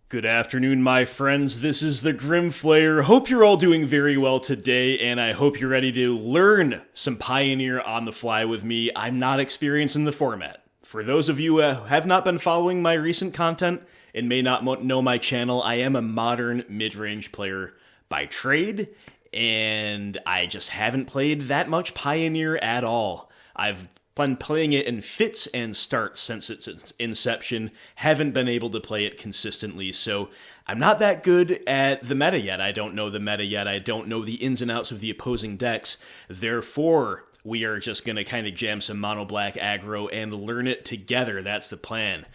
Good afternoon, my friends. This is the Grimflayer. Hope you're all doing very well today, and I hope you're ready to learn some Pioneer on the fly with me. I'm not experienced in the format. For those of you who have not been following my recent content and may not know my channel, I am a modern mid-range player by trade, and I just haven't played that much Pioneer at all. I've been playing it in fits and starts since its inception, haven't been able to play it consistently, so I'm not that good at the meta yet. I don't know the meta yet, I don't know the ins and outs of the opposing decks, therefore we are just going to kind of jam some mono black aggro and learn it together. That's the plan.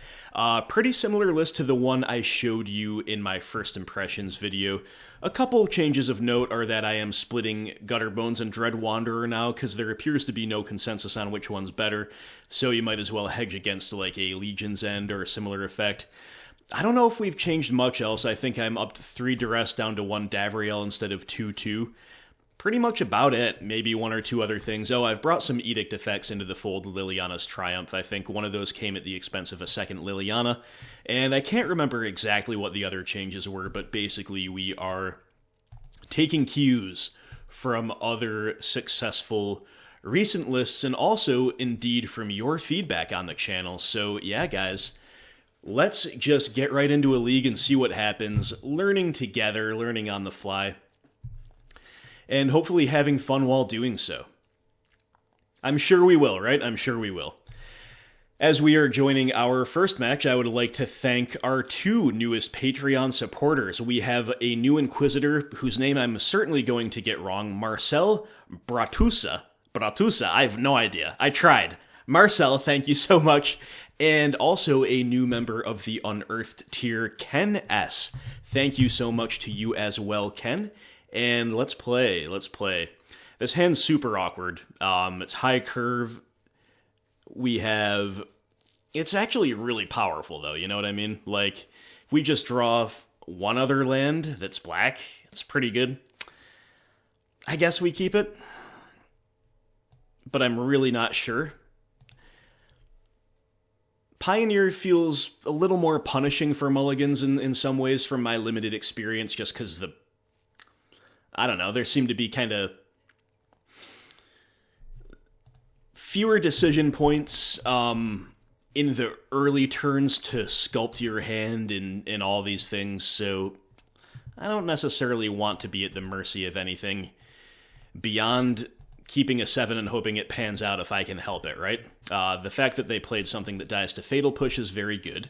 Pretty similar list to the one I showed you in my first impressions video. A couple changes of note are that I am splitting Gutterbones and Dread Wanderer now, because there appears to be no consensus on which one's better, so you might as well hedge against like a Legion's End or a similar effect. I don't know if we've changed much else. I think I'm up to 3 Duress down to 1 Davriel instead of 2-2. Pretty much about it. Maybe one or two other things. Oh, I've brought some Edict effects into the fold. Liliana's Triumph. I think one of those came at the expense of a second Liliana. And I can't remember exactly what the other changes were, but basically we are taking cues from other successful recent lists and also, indeed, from your feedback on the channel. So, yeah, guys, let's just get right into a league and see what happens. Learning together, learning on the fly, and hopefully having fun while doing so. I'm sure we will, right? I'm sure we will. As we are joining our first match, I would like to thank our 2 newest Patreon supporters. We have a new Inquisitor, whose name I'm certainly going to get wrong, Marcel Bratusa. Bratusa, I have no idea. I tried. Marcel, thank you so much. And also a new member of the Unearthed tier, Ken S. Thank you so much to you as well, Ken. And let's play. This hand's super awkward. It's high curve. It's actually really powerful, though, you know what I mean? Like, if we just draw one other land that's black, it's pretty good. I guess we keep it, but I'm really not sure. Pioneer feels a little more punishing for mulligans in some ways from my limited experience, just because I don't know, there seem to be kind of fewer decision points in the early turns to sculpt your hand in all these things, so I don't necessarily want to be at the mercy of anything beyond keeping a 7 and hoping it pans out if I can help it, right? The fact that they played something that dies to Fatal Push is very good.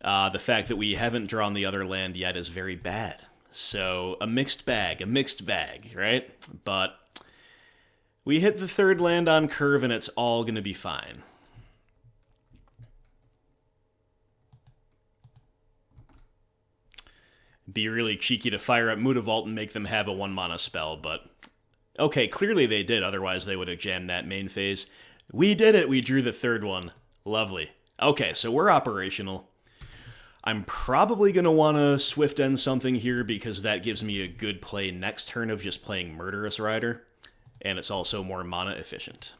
The fact that we haven't drawn the other land yet is very bad. So, a mixed bag, right? But we hit the 3rd land on curve and it's all going to be fine. Be really cheeky to fire up Mutavault and make them have a 1-mana spell, but okay, clearly they did, otherwise they would have jammed that main phase. We did it, we drew the 3rd one. Lovely. Okay, so we're operational. I'm probably going to want to swift end something here because that gives me a good play next turn of just playing Murderous Rider, and it's also more mana efficient.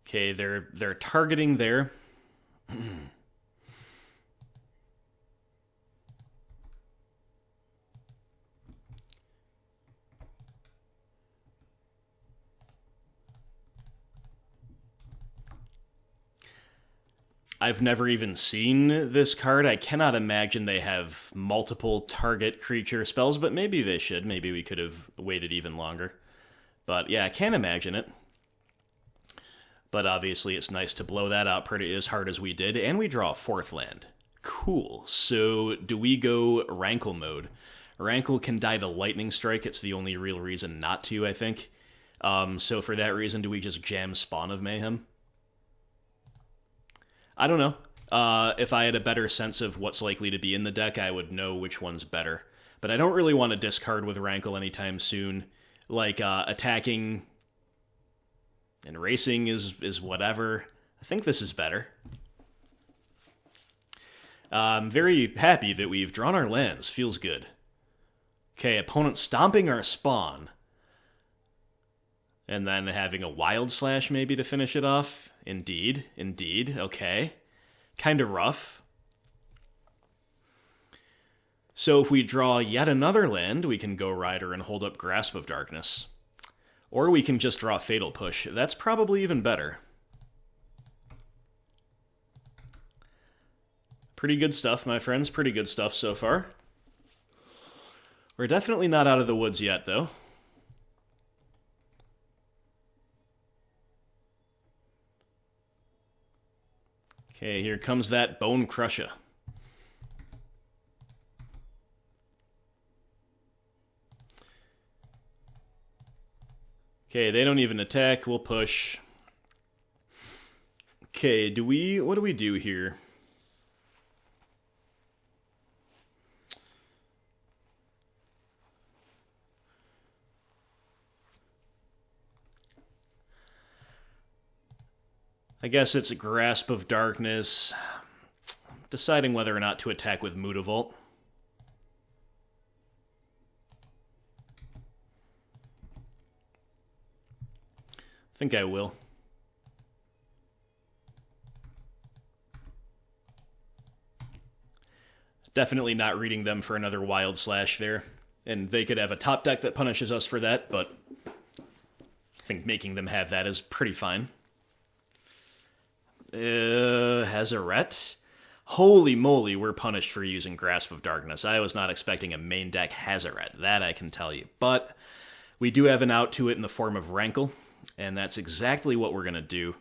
Okay, they're targeting there. I've never even seen this card. I cannot imagine they have multiple target creature spells, but maybe they should. Maybe we could have waited even longer. But yeah, I can't imagine it. But obviously it's nice to blow that out pretty as hard as we did, and we draw a 4th land. Cool. So do we go Rankle mode? Rankle can die to Lightning Strike. It's the only real reason not to, I think. So for that reason, do we just jam Spawn of Mayhem? I don't know. If I had a better sense of what's likely to be in the deck, I would know which one's better. But I don't really want to discard with Rankle anytime soon. Like, attacking And racing is whatever. I think this is better. I'm very happy that we've drawn our lands. Feels good. Okay, opponent stomping our spawn. And then having a Wild Slash maybe to finish it off. Indeed. Okay. Kind of rough. So if we draw yet another land, we can go Rider and hold up Grasp of Darkness. Or we can just draw Fatal Push. That's probably even better. Pretty good stuff, my friends. Pretty good stuff so far. We're definitely not out of the woods yet, though. Okay, here comes that Bone Crusher. Okay, they don't even attack. We'll push. Okay, what do we do here? I guess it's a Grasp of Darkness. Deciding whether or not to attack with Mutavault. I think I will. Definitely not reading them for another Wild Slash there. And they could have a top deck that punishes us for that, but I think making them have that is pretty fine. Hazaret? Holy moly, we're punished for using Grasp of Darkness. I was not expecting a main deck Hazaret, that I can tell you. But we do have an out to it in the form of Rankle, and that's exactly what we're going to do.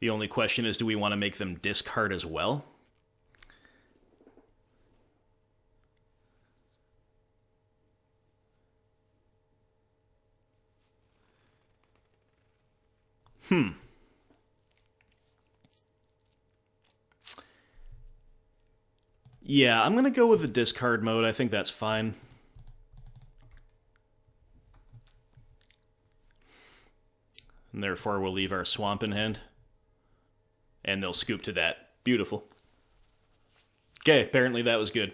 The only question is, do we want to make them discard as well? Yeah, I'm going to go with the discard mode. I think that's fine. And therefore, we'll leave our swamp in hand. And they'll scoop to that. Beautiful. Okay, apparently that was good.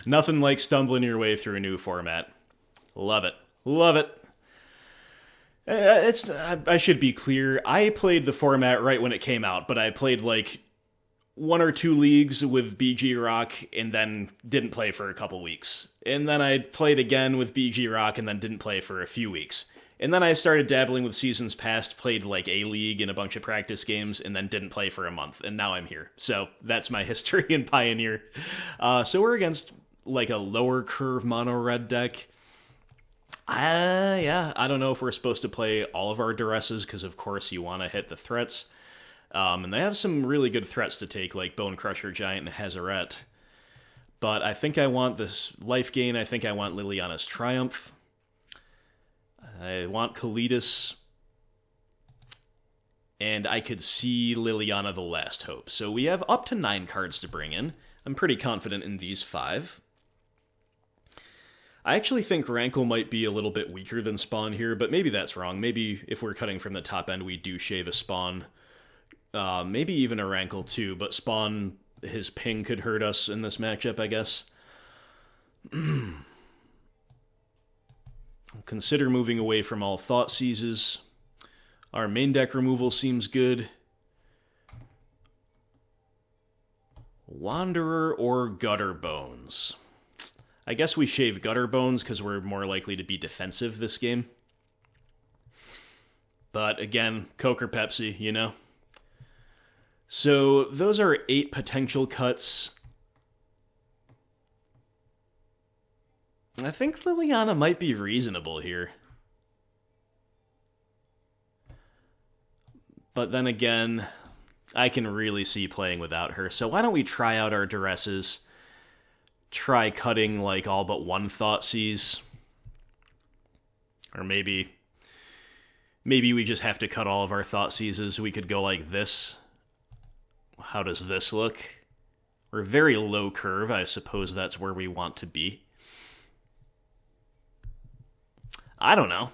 Nothing like stumbling your way through a new format. Love it. Love it. I should be clear. I played the format right when it came out, but I played like 1 or 2 leagues with BG Rock and then didn't play for a couple weeks. And then I played again with BG Rock and then didn't play for a few weeks. And then I started dabbling with Seasons Past, played like a league and a bunch of practice games, and then didn't play for a month. And now I'm here. So that's my history in Pioneer. So we're against like a lower curve mono red deck. Yeah, I don't know if we're supposed to play all of our duresses, because of course you want to hit the threats. And they have some really good threats to take, like Bone Crusher Giant and Hazaret. But I think I want this life gain. I think I want Liliana's Triumph. I want Kalidas. And I could see Liliana the Last Hope. So we have up to 9 cards to bring in. I'm pretty confident in these 5. I actually think Rankle might be a little bit weaker than Spawn here, but maybe that's wrong. Maybe if we're cutting from the top end, we do shave a Spawn. Maybe even a Rankle too, but Spawn, his ping could hurt us in this matchup, I guess. Consider moving away from all Thought Seizes. Our main deck removal seems good. Wanderer or Gutter Bones? I guess we shave Gutter Bones because we're more likely to be defensive this game. But again, Coke or Pepsi, you know? So those are 8 potential cuts. I think Liliana might be reasonable here. But then again, I can really see playing without her. So why don't we try out our duresses? Try cutting like all but 1 Thoughtseize. Or maybe we just have to cut all of our Thoughtseizes. We could go like this. How does this look? We're very low curve. I suppose that's where we want to be. I don't know.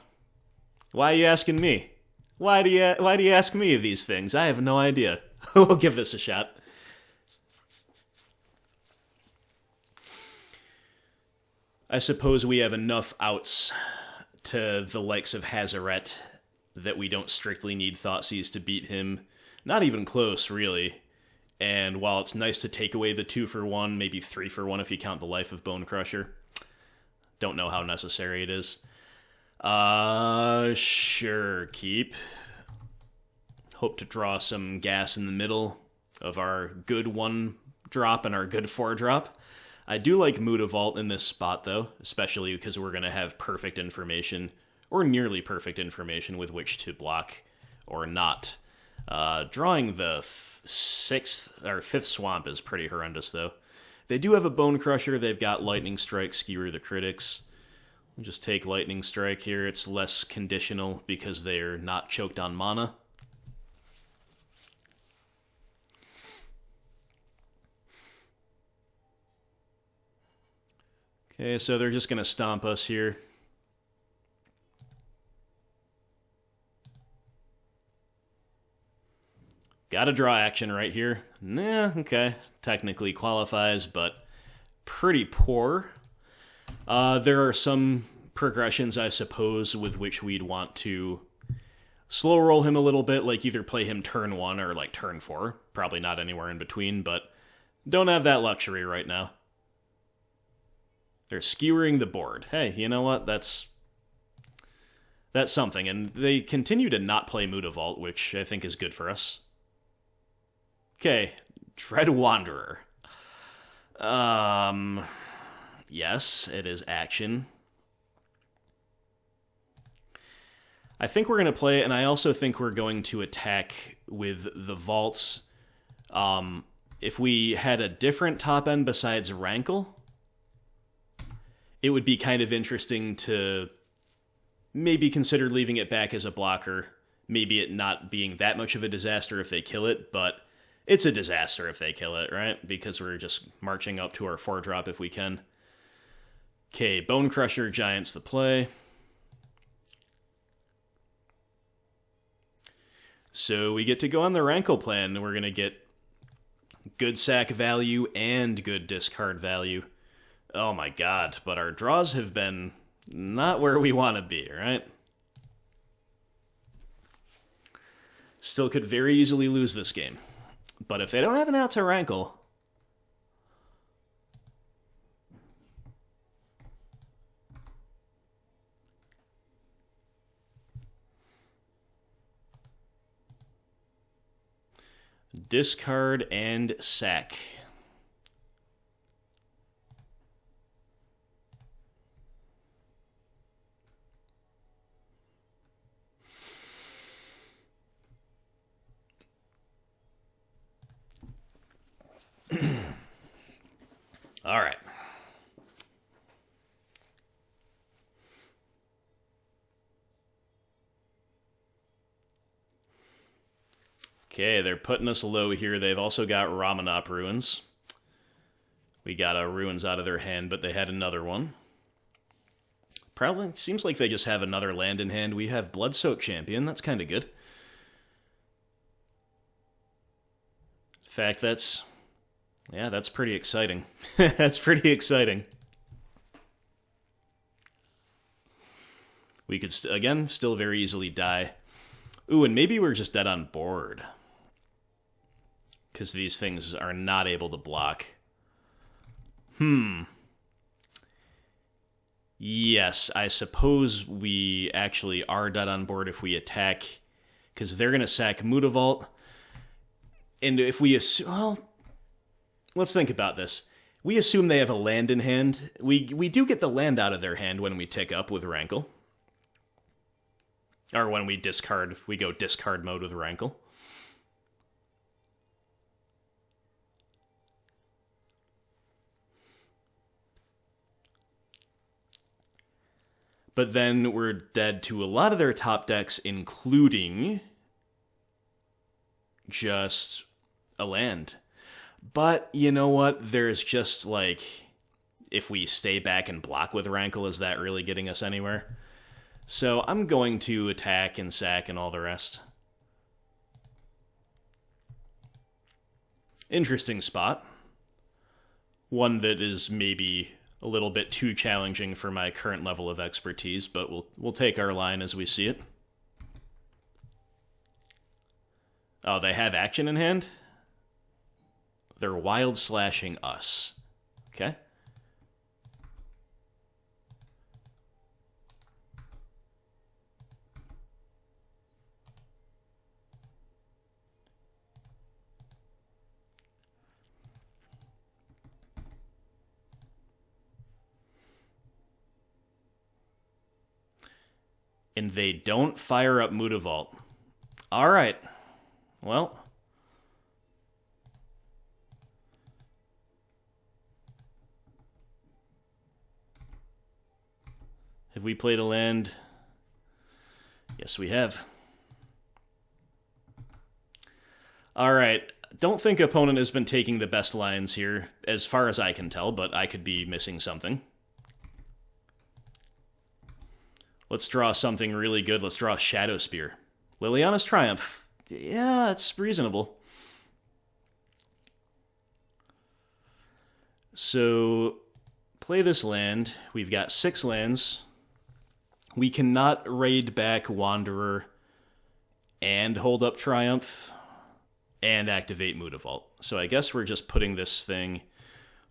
Why are you asking me? Why do you ask me these things? I have no idea. We'll give this a shot. I suppose we have enough outs to the likes of Hazaret that we don't strictly need Thoughtseize to beat him. Not even close, really. And while it's nice to take away the 2-for-1, maybe 3-for-1 if you count the life of Bone Crusher, don't know how necessary it is. Sure, keep. Hope to draw some gas in the middle of our good 1-drop and our good 4-drop. I do like Mutavault in this spot, though, especially because we're going to have perfect information, or nearly perfect information, with which to block or not. Drawing the 5th swamp is pretty horrendous, though. They do have a Bone Crusher. They've got Lightning Strike, Skewer the Critics. We'll just take Lightning Strike here. It's less conditional because they're not choked on mana. Okay, so they're just going to stomp us here. Got a draw action right here. Nah, okay. Technically qualifies, but pretty poor. There are some progressions, I suppose, with which we'd want to slow roll him a little bit, like either play him turn 1 or like turn 4. Probably not anywhere in between, but don't have that luxury right now. They're skewering the board. Hey, you know what? That's something. And they continue to not play Mutavault, which I think is good for us. Okay, Dread Wanderer. Yes, it is action. I think we're going to play, and I also think we're going to attack with the vaults. If we had a different top end besides Rankle, it would be kind of interesting to maybe consider leaving it back as a blocker. Maybe it not being that much of a disaster if they kill it, but it's a disaster if they kill it, right? Because we're just marching up to our 4-drop if we can. Okay, Bone Crusher, Giants the play. So we get to go on the Rankle plan. We're going to get good sack value and good discard value. Oh my god, but our draws have been not where we want to be, right? Still could very easily lose this game. But if they don't have an out to Rankle, discard and sack. All right. Okay, they're putting us low here. They've also got Ramanop Ruins. We got a Ruins out of their hand, but they had another one. Probably seems like they just have another land in hand. We have Bloodsoaked Champion. That's kind of good. In fact, that's pretty exciting. That's pretty exciting. We could, again, still very easily die. Ooh, and maybe we're just dead on board. Because these things are not able to block. Yes, I suppose we actually are dead on board if we attack. Because they're going to sack Mutavault. And if we assume... Well, let's think about this. We assume they have a land in hand. We do get the land out of their hand when we tick up with Rankle. Or when we discard, we go discard mode with Rankle. But then we're dead to a lot of their top decks, including just a land. But you know what? There's just like, if we stay back and block with Rankle, is that really getting us anywhere? So I'm going to attack and sack and all the rest. Interesting spot. One that is maybe a little bit too challenging for my current level of expertise, but we'll take our line as we see it. Oh, they have action in hand? They're wild slashing us. Okay. And they don't fire up Mutavault. All right. Well. Have we played a land? Yes, we have. All right. Don't think opponent has been taking the best lines here, as far as I can tell, but I could be missing something. Let's draw something really good. Let's draw Shadow Spear. Liliana's Triumph. Yeah, it's reasonable. So, play this land. We've got 6 lands. We cannot raid back Wanderer and hold up Triumph and activate Mutavault. So I guess we're just putting this thing...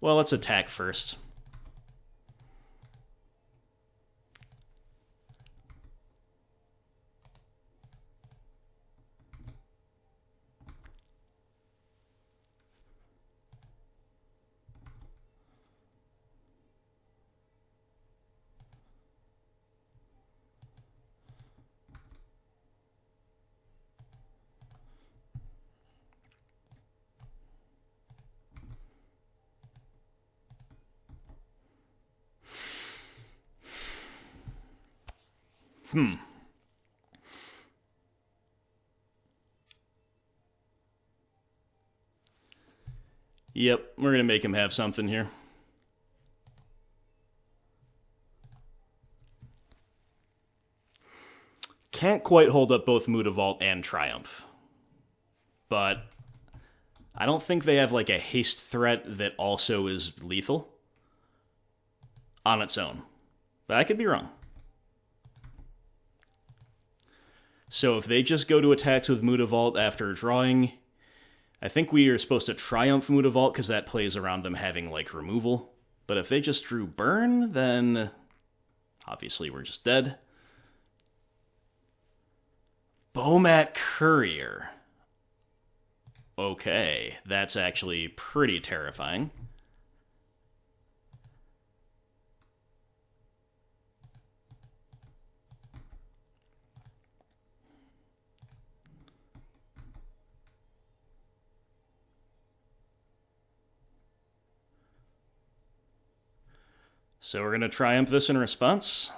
Well, let's attack first. Yep, we're going to make him have something here. Can't quite hold up both Mutavault and Triumph. But I don't think they have like a haste threat that also is lethal on its own. But I could be wrong. So if they just go to attacks with Mutavault after drawing, I think we are supposed to Triumph Mutavault because that plays around them having like removal. But if they just drew Burn, then obviously we're just dead. Bomat Courier. Okay, that's actually pretty terrifying. So we're going to Triumph this in response.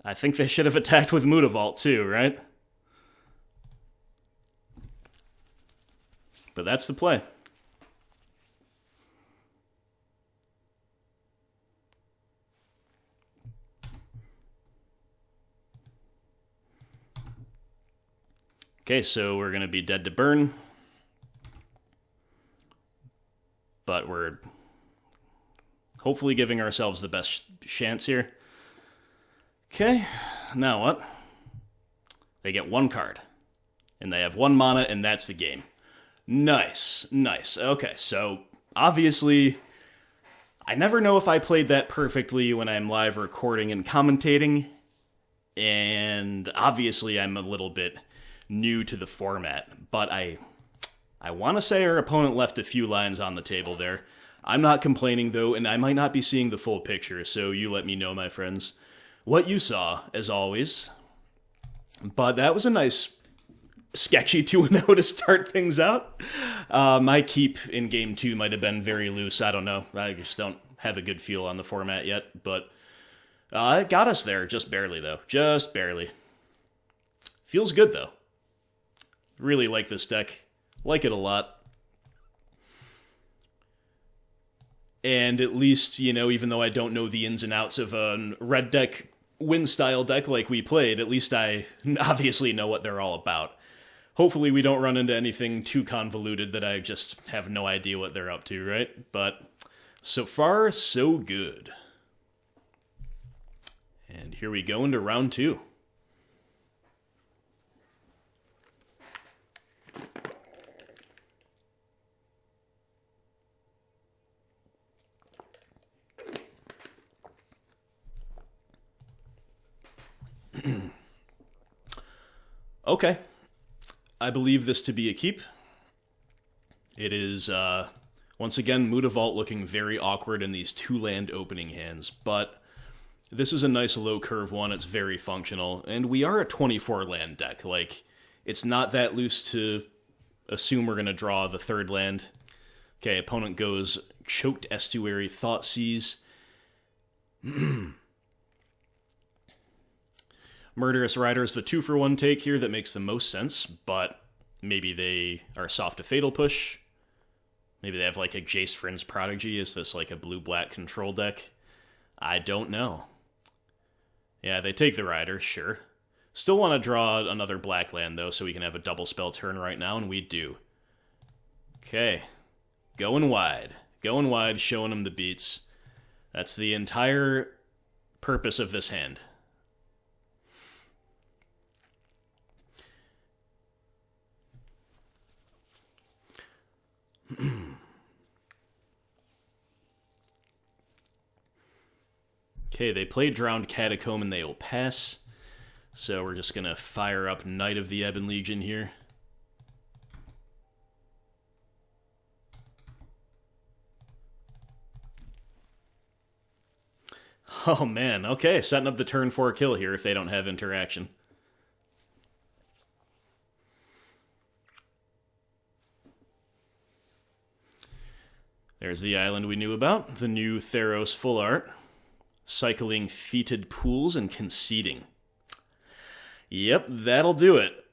I think they should have attacked with Mutavault too, right? But that's the play. Okay, so we're going to be dead to burn. But we're hopefully giving ourselves the best chance here. Okay, now what? They get 1 card. And they have 1 mana, and that's the game. Nice, nice. Okay, so obviously, I never know if I played that perfectly when I'm live recording and commentating. And obviously, I'm a little bit new to the format. But I want to say our opponent left a few lines on the table there. I'm not complaining, though, and I might not be seeing the full picture, so you let me know, my friends, what you saw, as always. But that was a nice, sketchy 2-0 to start things out. My keep in Game 2 might have been very loose. I don't know. I just don't have a good feel on the format yet. But it got us there, just barely, though. Just barely. Feels good, though. Really like this deck. Like it a lot. And at least, you know, even though I don't know the ins and outs of a red deck win style deck like we played, at least I obviously know what they're all about. Hopefully we don't run into anything too convoluted that I just have no idea what they're up to, right? But so far, so good. And here we go into round 2. Okay. I believe this to be a keep. It is, once again, Mutavault looking very awkward in these 2-land opening hands, but this is a nice low curve one. It's very functional, and we are a 24-land deck. Like, it's not that loose to assume we're going to draw the 3rd land. Okay, opponent goes Choked Estuary, Thoughtseize. Murderous Rider is the 2-for-1 take here that makes the most sense, but maybe they are soft to Fatal Push. Maybe they have like a Jace Friend's Prodigy. Is this like a blue-black control deck? I don't know. Yeah, they take the Rider, sure. Still want to draw another black land, though, so we can have a double spell turn right now, and we do. Okay. Going wide. Going wide, showing them the beats. That's the entire purpose of this hand. Okay, they play Drowned Catacomb and they will pass. So we're just going to fire up Knight of the Ebon Legion here. Oh man, okay, setting up the turn 4 kill here if they don't have interaction. There's the island we knew about, the new Theros full art. Cycling Fetid Pools and Conceding. Yep, that'll do it.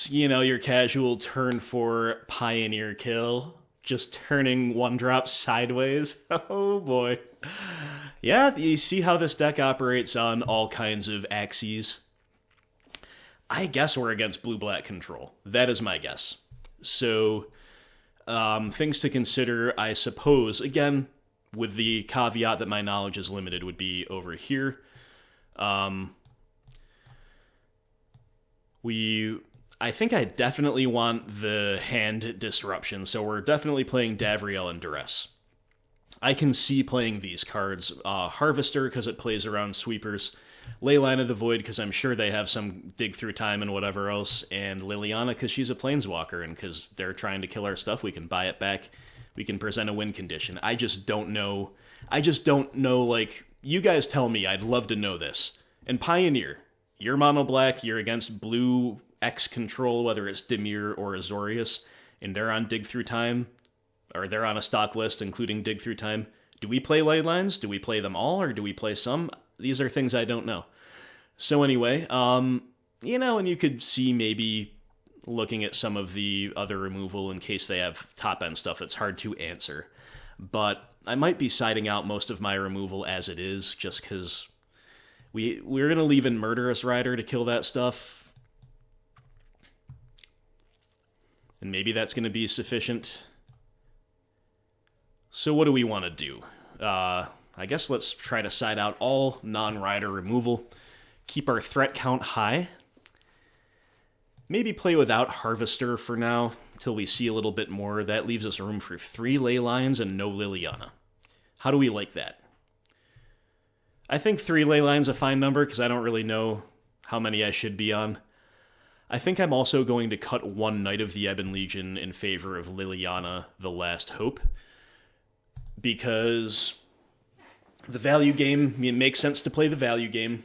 You know, your casual turn 4 Pioneer kill. Just turning 1-drop sideways. Oh boy. Yeah, you see how this deck operates on all kinds of axes. I guess we're against blue-black control. That is my guess. So, things to consider, I suppose, again, with the caveat that my knowledge is limited, would be over here. I think I definitely want the hand disruption, so we're definitely playing Davriel and Duress. I can see playing these cards. Harvester, because it plays around sweepers. Leyline of the Void, because I'm sure they have some dig through time and whatever else. And Liliana, because she's a planeswalker, and because they're trying to kill our stuff, we can buy it back. We can present a win condition. I just don't know, like, you guys tell me, I'd love to know this. And Pioneer, you're mono black, you're against blue X control, whether it's Dimir or Azorius, and they're on Dig Through Time, or they're on a stock list including Dig Through Time. Do we play ley lines? Do we play them all, or do we play some? These are things I don't know. So anyway, you know, and you could see maybe looking at some of the other removal in case they have top-end stuff that's hard to answer. But I might be siding out most of my removal as it is, just because we're going to leave in Murderous Rider to kill that stuff. And maybe that's going to be sufficient. So what do we want to do? I guess let's try to side out all non-rider removal. Keep our threat count high. Maybe play without Harvester for now, till we see a little bit more. That leaves us room for 3 ley lines and no Liliana. How do we like that? I think 3 ley lines a fine number, because I don't really know how many I should be on. I think I'm also going to cut 1 Knight of the Ebon Legion in favor of Liliana, the Last Hope, because the value game, I mean, it makes sense to play the value game.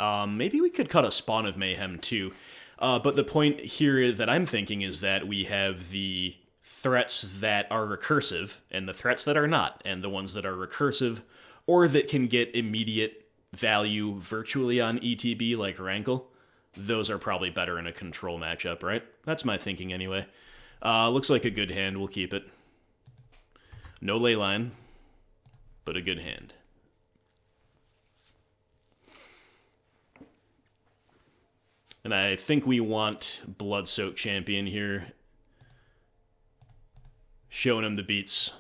Maybe we could cut a Spawn of Mayhem, too. But the point here that I'm thinking is that we have the threats that are recursive and the threats that are not, and the ones that are recursive or that can get immediate value virtually on ETB like Rankle. Those are probably better in a control matchup, right? That's my thinking anyway. Looks like a good hand. We'll keep it. No ley line. but a good hand. And I think we want Blood-Soaked Champion here, showing him the beats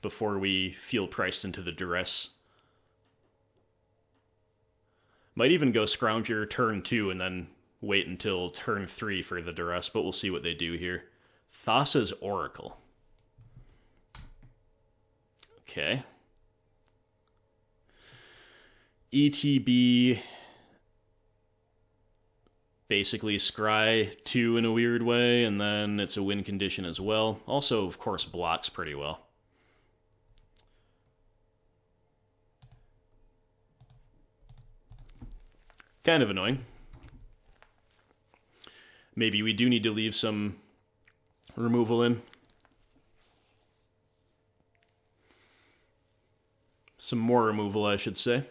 before we feel priced into the duress. Might even go Scrounger turn 2 and then wait until turn 3 for the duress, but we'll see what they do here. Thassa's Oracle. Okay. ETB, basically scry 2 in a weird way, and then it's a win condition as well. Also, of course, blocks pretty well. Kind of annoying. Maybe we do need to leave some removal in. Some more removal, I should say.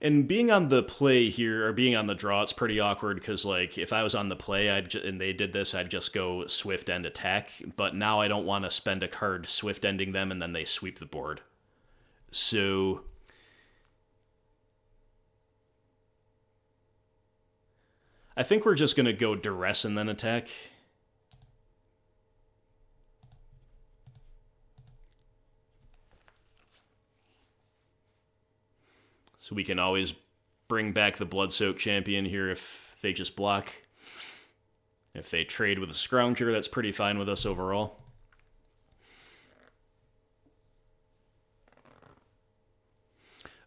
And being on the play here, or being on the draw, it's pretty awkward because, like, if I was on the play and they did this, I'd just go Swift End attack. But now I don't want to spend a card Swift Ending them and then they sweep the board. So I think we're just going to go Duress and then attack. So we can always bring back the Blood-Soaked Champion here if they just block. If they trade with a Scrounger, that's pretty fine with us overall.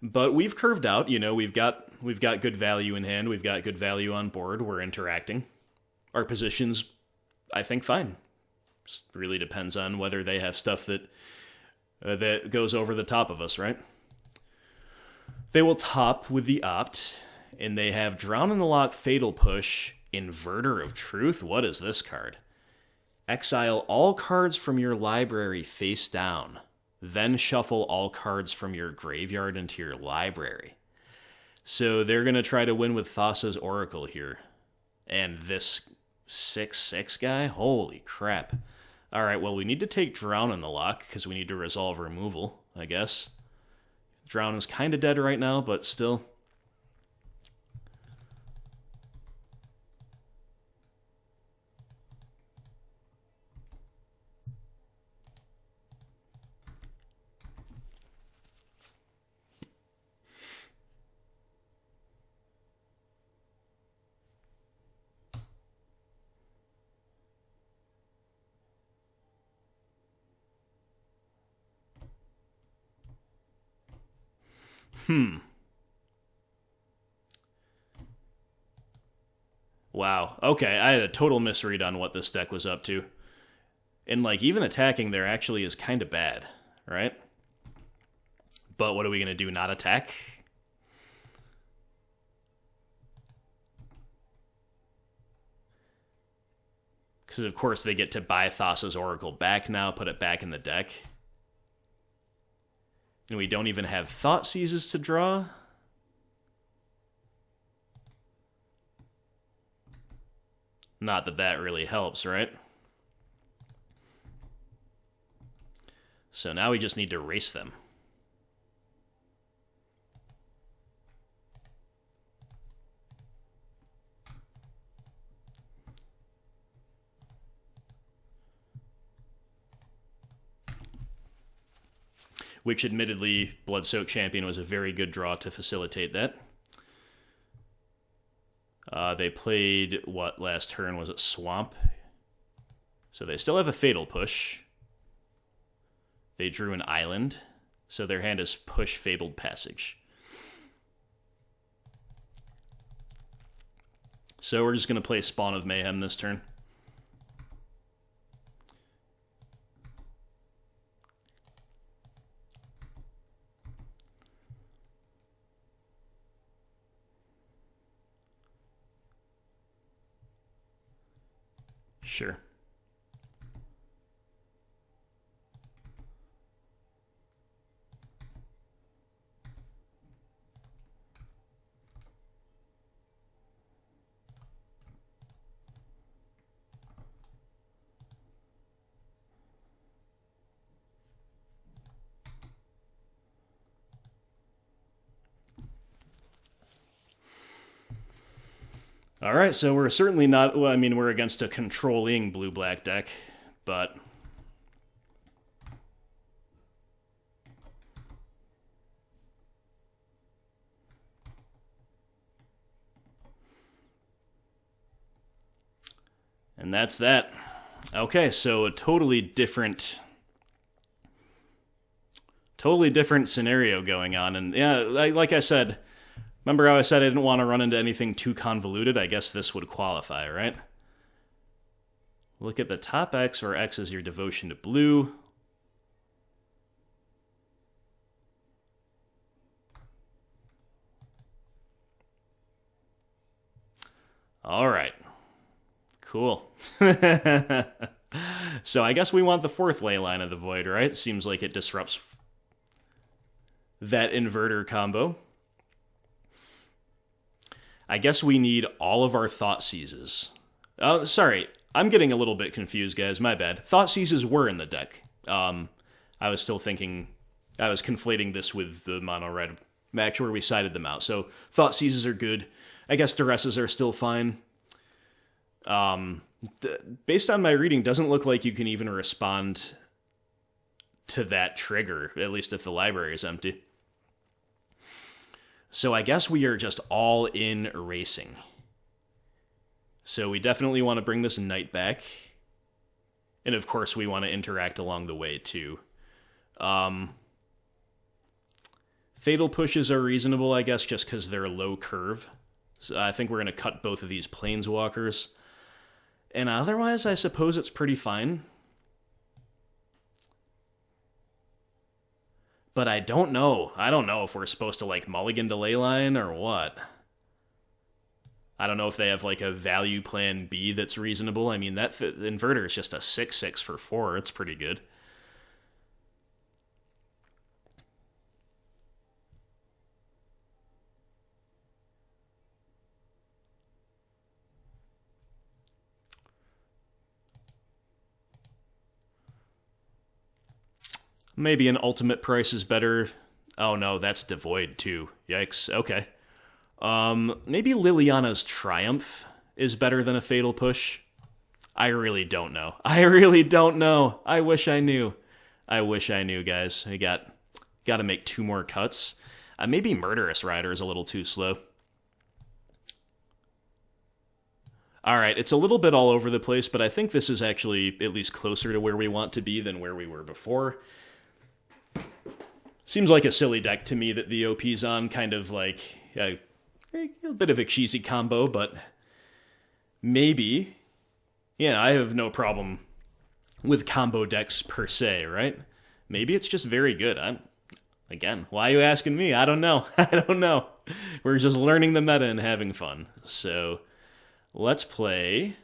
But we've curved out, you know, we've got good value in hand, we've got good value on board, we're interacting. Our position's, I think, fine. Just really depends on whether they have stuff that goes over the top of us, right? They will top with the Opt, and they have Drown in the Lock, Fatal Push, Inverter of Truth. What is this card? Exile all cards from your library face down. Then shuffle all cards from your graveyard into your library. So they're going to try to win with Thassa's Oracle here. And this 6/6 guy? Holy crap. Alright, well, we need to take Drown in the Lock, because we need to resolve removal, I guess. Drown is kind of dead right now, but still. Wow. Okay, I had a total misread on what this deck was up to. And, like, even attacking there actually is kind of bad, right? But what are we going to do, not attack? Because, of course, they get to buy Thassa's Oracle back now, put it back in the deck. And we don't even have Thought Seizes to draw. Not that that really helps, right? So now we just need to race them. Which, admittedly, Blood-Soaked Champion was a very good draw to facilitate that. They played, what, last turn? Was it Swamp? So they still have a Fatal Push. They drew an Island. So their hand is Push Fabled Passage. So we're just going to play Spawn of Mayhem this turn. Sure. All right, so we're certainly not, well, I mean, we're against a controlling blue-black deck, but... And that's that. Okay, so a totally different scenario going on. And yeah, like I said, remember how I said I didn't want to run into anything too convoluted? I guess this would qualify, right? Look at the top X, where X is your devotion to blue. All right. Cool. So I guess we want the fourth ley line of the void, right? Seems like it disrupts that inverter combo. I guess we need all of our thought seizes. Oh, sorry. I'm getting a little bit confused, guys. My bad. Thought seizes were in the deck. I was still thinking... I was conflating this with the mono-red match where we sided them out. So thought seizes are good. I guess duresses are still fine. Based on my reading, doesn't look like you can even respond to that trigger, at least if the library is empty. So I guess we are just all in racing. So we definitely want to bring this knight back. And of course we want to interact along the way too. Fatal pushes are reasonable, I guess, just because they're low curve. So I think we're going to cut both of these planeswalkers. And otherwise, I suppose it's pretty fine. But I don't know. I don't know if we're supposed to, like, mulligan to leyline or what. I don't know if they have, like, a value plan B that's reasonable. I mean, that inverter is just a 6/6 for 4. It's pretty good. Maybe an ultimate price is better. Oh no, that's devoid too. Yikes. Okay. Maybe Liliana's Triumph is better than a Fatal Push. I really don't know. I wish I knew. Guys. I got to make 2 more cuts. Maybe Murderous Rider is a little too slow. All right, it's a little bit all over the place, but I think this is actually at least closer to where we want to be than where we were before. Seems like a silly deck to me that the OP's on, kind of like a bit of a cheesy combo, but maybe. Yeah, I have no problem with combo decks per se, right? Maybe it's just very good. Again, why are you asking me? I don't know. We're just learning the meta and having fun. So let's play.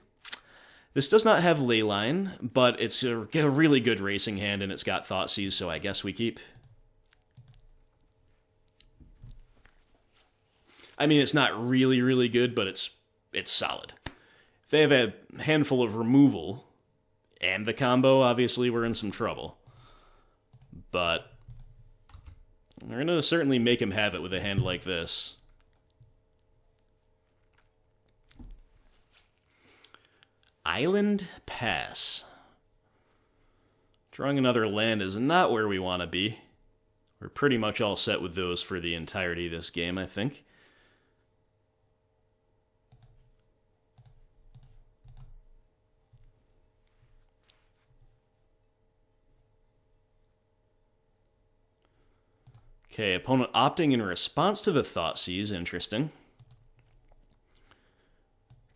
This does not have leyline, but it's a really good racing hand, and it's got Thoughtseize, so I guess we keep. I mean, it's not really, really good, but it's solid. If they have a handful of removal and the combo, obviously we're in some trouble. But we're going to certainly make him have it with a hand like this. Island Pass. Drawing another land is not where we want to be. We're pretty much all set with those for the entirety of this game, I think. Okay, opponent opting in response to the Thoughtseize. Interesting.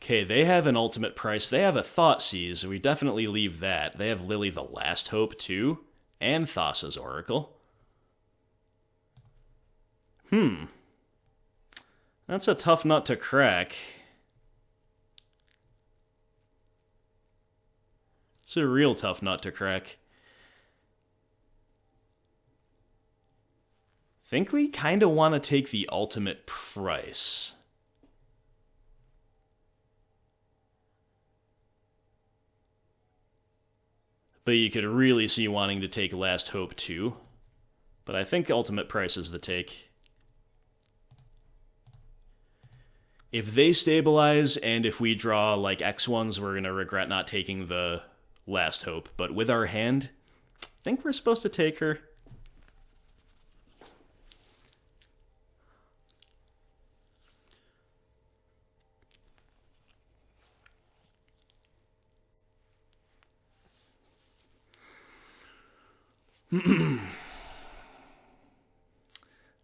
Okay, they have an ultimate price. They have a Thoughtseize, so we definitely leave that. They have Lily the Last Hope, too, and Thassa's Oracle. That's a tough nut to crack. It's a real tough nut to crack. Think we kind of want to take the ultimate price. But you could really see wanting to take Last Hope too. But I think ultimate price is the take. If they stabilize, and if we draw like X1s, we're going to regret not taking the last hope. But with our hand, I think we're supposed to take her.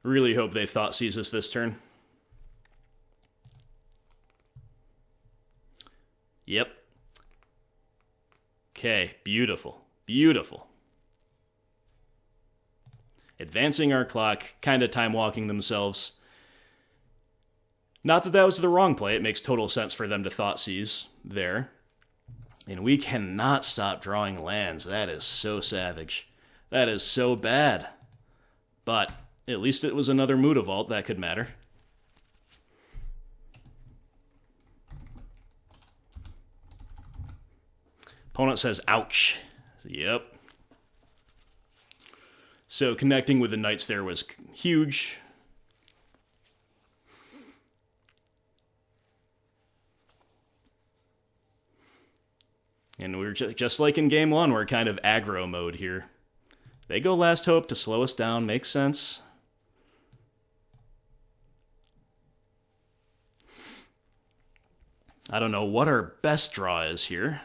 Really hope they thought seize us this turn. Yep. Okay, beautiful. Beautiful. Advancing our clock, kind of time walking themselves. Not that that was the wrong play. It makes total sense for them to thought seize there. And we cannot stop drawing lands. That is so savage. That is so bad. But at least it was another Mutavault. That could matter. Opponent says, ouch. Yep. So connecting with the Knights there was huge. And we're just like in game one, we're kind of aggro mode here. They go last hope to slow us down, makes sense. I don't know what our best draw is here.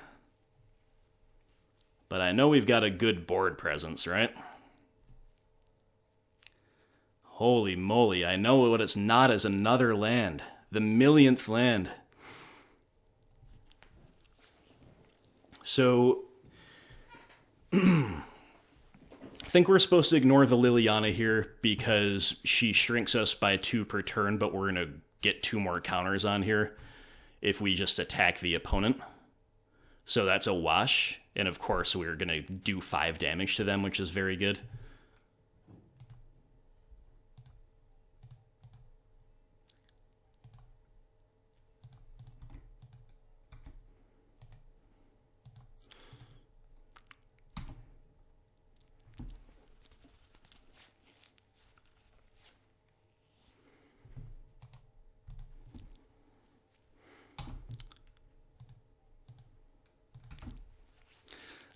But I know we've got a good board presence, right? Holy moly, I know what it's not is another land. The millionth land. So, I think we're supposed to ignore the Liliana here because she shrinks us by 2 per turn, but we're going to get 2 more counters on here if we just attack the opponent. So that's a wash. And of course, we're going to do 5 damage to them, which is very good.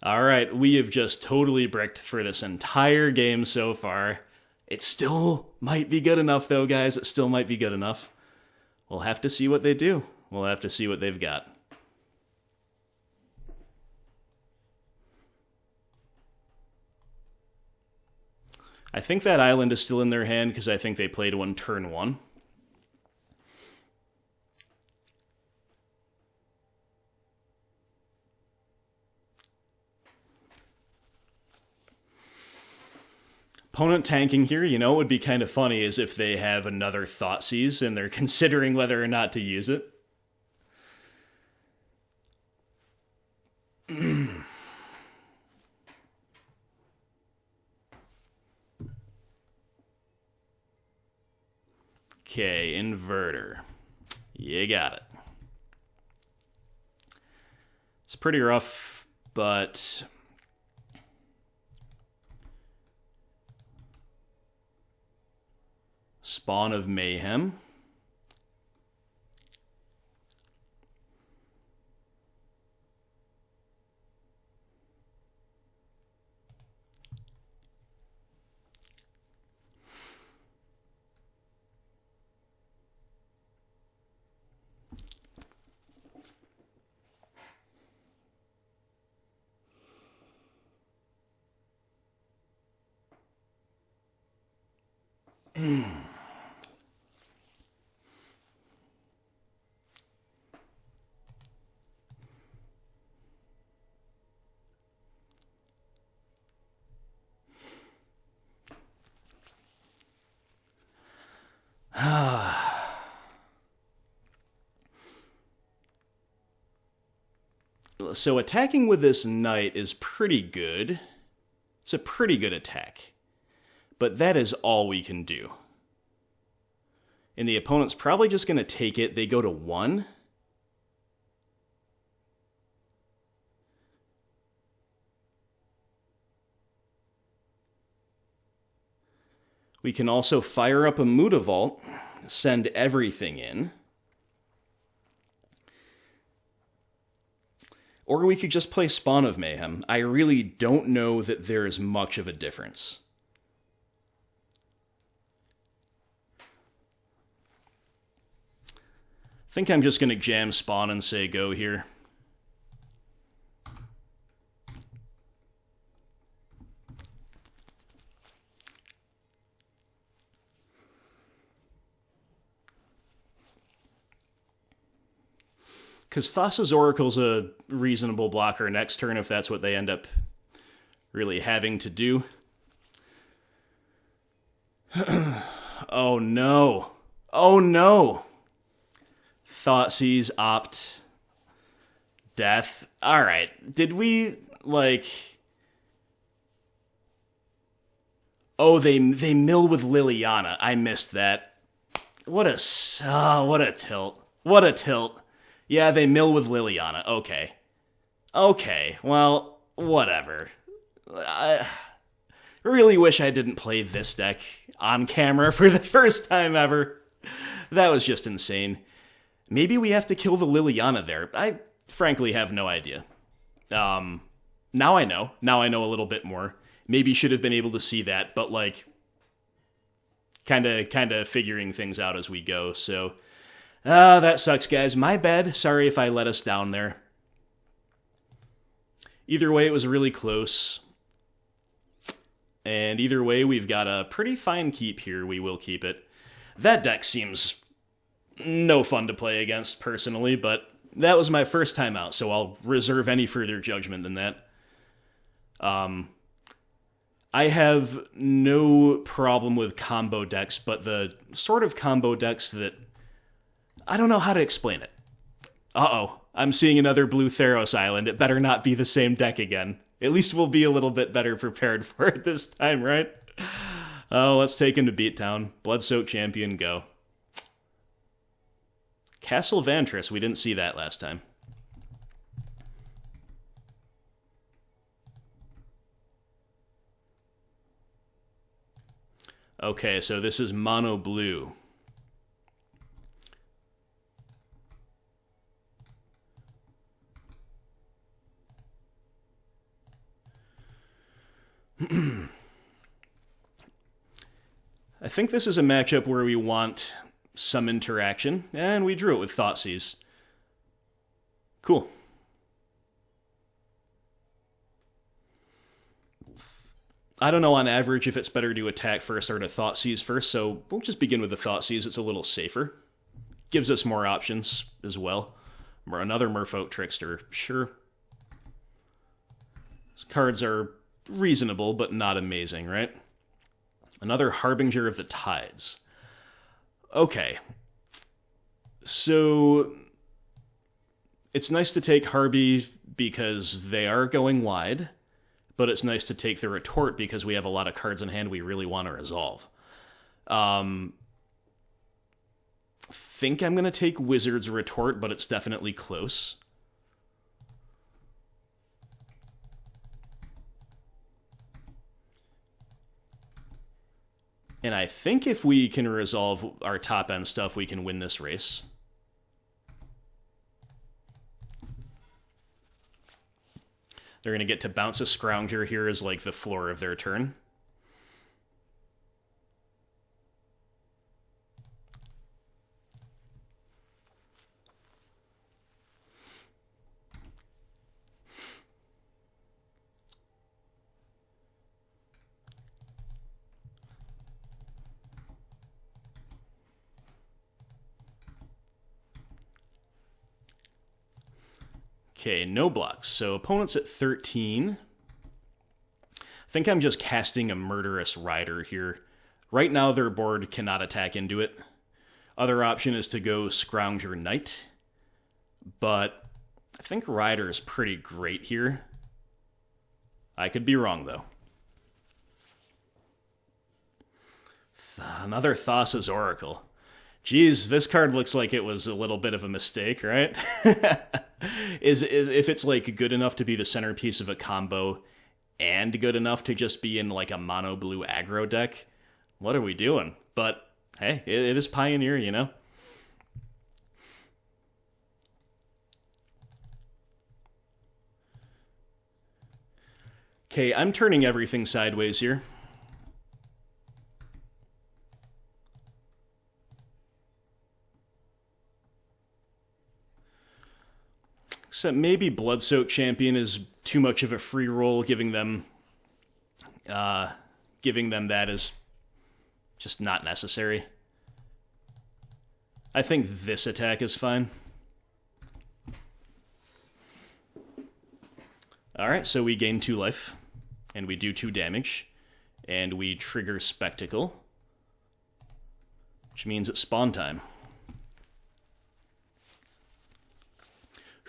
All right, we have just totally bricked for this entire game so far. It still might be good enough, though, guys. It still might be good enough. We'll have to see what they do. We'll have to see what they've got. I think that island is still in their hand because I think they played one turn 1. Opponent tanking here, you know, it would be kind of funny is if they have another Thoughtseize and they're considering whether or not to use it. Okay, Inverter. You got it. It's pretty rough, but Spawn of Mayhem. So attacking with this knight is pretty good. It's a pretty good attack. But that is all we can do. And the opponent's probably just going to take it. They go to 1. We can also fire up a Mutavault, send everything in. Or we could just play Spawn of Mayhem. I really don't know that there is much of a difference. I think I'm just going to jam Spawn and say go here. Because Thassa's Oracle's a reasonable blocker next turn if that's what they end up really having to do. Oh no. Oh no. Thoughtseize, opt, death. Alright, did we, like... Oh, they mill with Liliana. I missed that. What a tilt. What a tilt. Yeah, they mill with Liliana. Okay. Okay, well, whatever. I really wish I didn't play this deck on camera for the first time ever. That was just insane. Maybe we have to kill the Liliana there. I frankly have no idea. Now I know. Now I know a little bit more. Maybe should have been able to see that, but like, kind of figuring things out as we go, so... that sucks, guys. My bad. Sorry if I let us down there. Either way, it was really close. And either way, we've got a pretty fine keep here. We will keep it. That deck seems no fun to play against, personally, but that was my first time out, so I'll reserve any further judgment than that. I have no problem with combo decks, but the sort of combo decks that... I don't know how to explain it. Uh-oh, I'm seeing another blue Theros Island. It better not be the same deck again. At least we'll be a little bit better prepared for it this time, right? Oh, let's take him to Beattown. Blood-soaked champion, go. Castle Vantress, we didn't see that last time. Okay, so this is mono blue. I think this is a matchup where we want some interaction, and we drew it with Thoughtseize. Cool. I don't know on average if it's better to attack first or to Thoughtseize first, so we'll just begin with the Thoughtseize. It's a little safer. Gives us more options as well. Another Merfolk Trickster, sure. These cards are reasonable, but not amazing, right? Another Harbinger of the Tides. Okay. So, it's nice to take Harby because they are going wide, but it's nice to take the Retort because we have a lot of cards in hand we really want to resolve. Think I'm going to take Wizard's Retort, but it's definitely close. And I think if we can resolve our top-end stuff, we can win this race. They're going to get to bounce a Scrounger here as like the floor of their turn. Okay, no blocks. So opponent's at 13. I think I'm just casting a Murderous Rider here. Right now their board cannot attack into it. Other option is to go Scrounger Knight. But I think Rider is pretty great here. I could be wrong, though. Another Thassa's Oracle. Geez, this card looks like it was a little bit of a mistake, right? If it's like good enough to be the centerpiece of a combo and good enough to just be in like a mono blue aggro deck, what are we doing? But hey, it is Pioneer, you know? Okay, I'm turning everything sideways here. Except maybe Bloodsoaked Champion is too much of a free roll, giving them that is just not necessary. I think this attack is fine. Alright, so we gain 2 life, and we do 2 damage, and we trigger Spectacle, which means it's spawn time.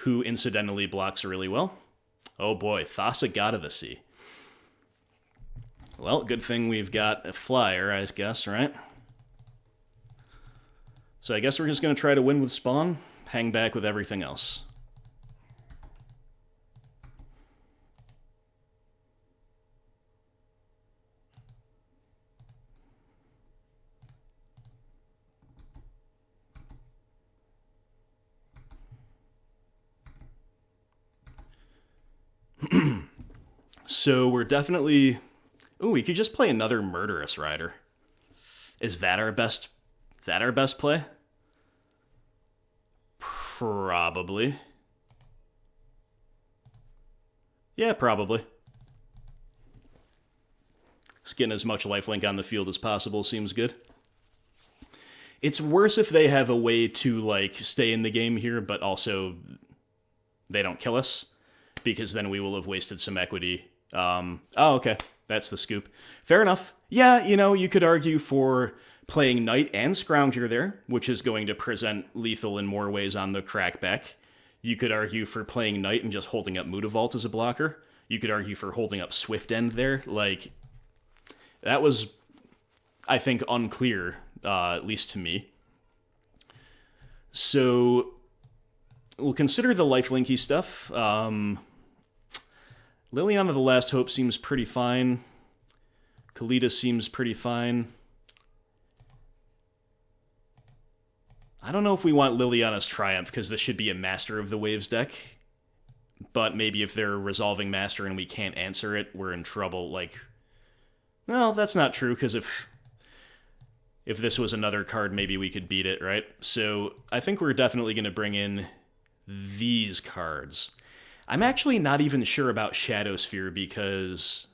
Who incidentally blocks really well. Oh boy, Thassa God of the Sea. Well, good thing we've got a flyer, I guess, right? So I guess we're just going to try to win with spawn, hang back with everything else. So we're definitely... Ooh, we could just play another Murderous Rider. Is that our best play? Probably. Yeah, probably. Just getting as much lifelink on the field as possible seems good. It's worse if they have a way to, like, stay in the game here, but also they don't kill us, because then we will have wasted some equity. Oh, okay. That's the scoop. Fair enough. Yeah, you know, you could argue for playing Knight and Scrounger there, which is going to present lethal in more ways on the crackback. You could argue for playing Knight and just holding up Mutavault as a blocker. You could argue for holding up Swift End there. Like, that was, I think, unclear, at least to me. So, we'll consider the lifelinky stuff. Liliana the Last Hope seems pretty fine. Kalita seems pretty fine. I don't know if we want Liliana's Triumph, because this should be a Master of the Waves deck. But maybe if they're resolving Master and we can't answer it, we're in trouble. Like, well, that's not true, because if this was another card, maybe we could beat it, right? So I think we're definitely going to bring in these cards. I'm actually not even sure about Shadowsphere, because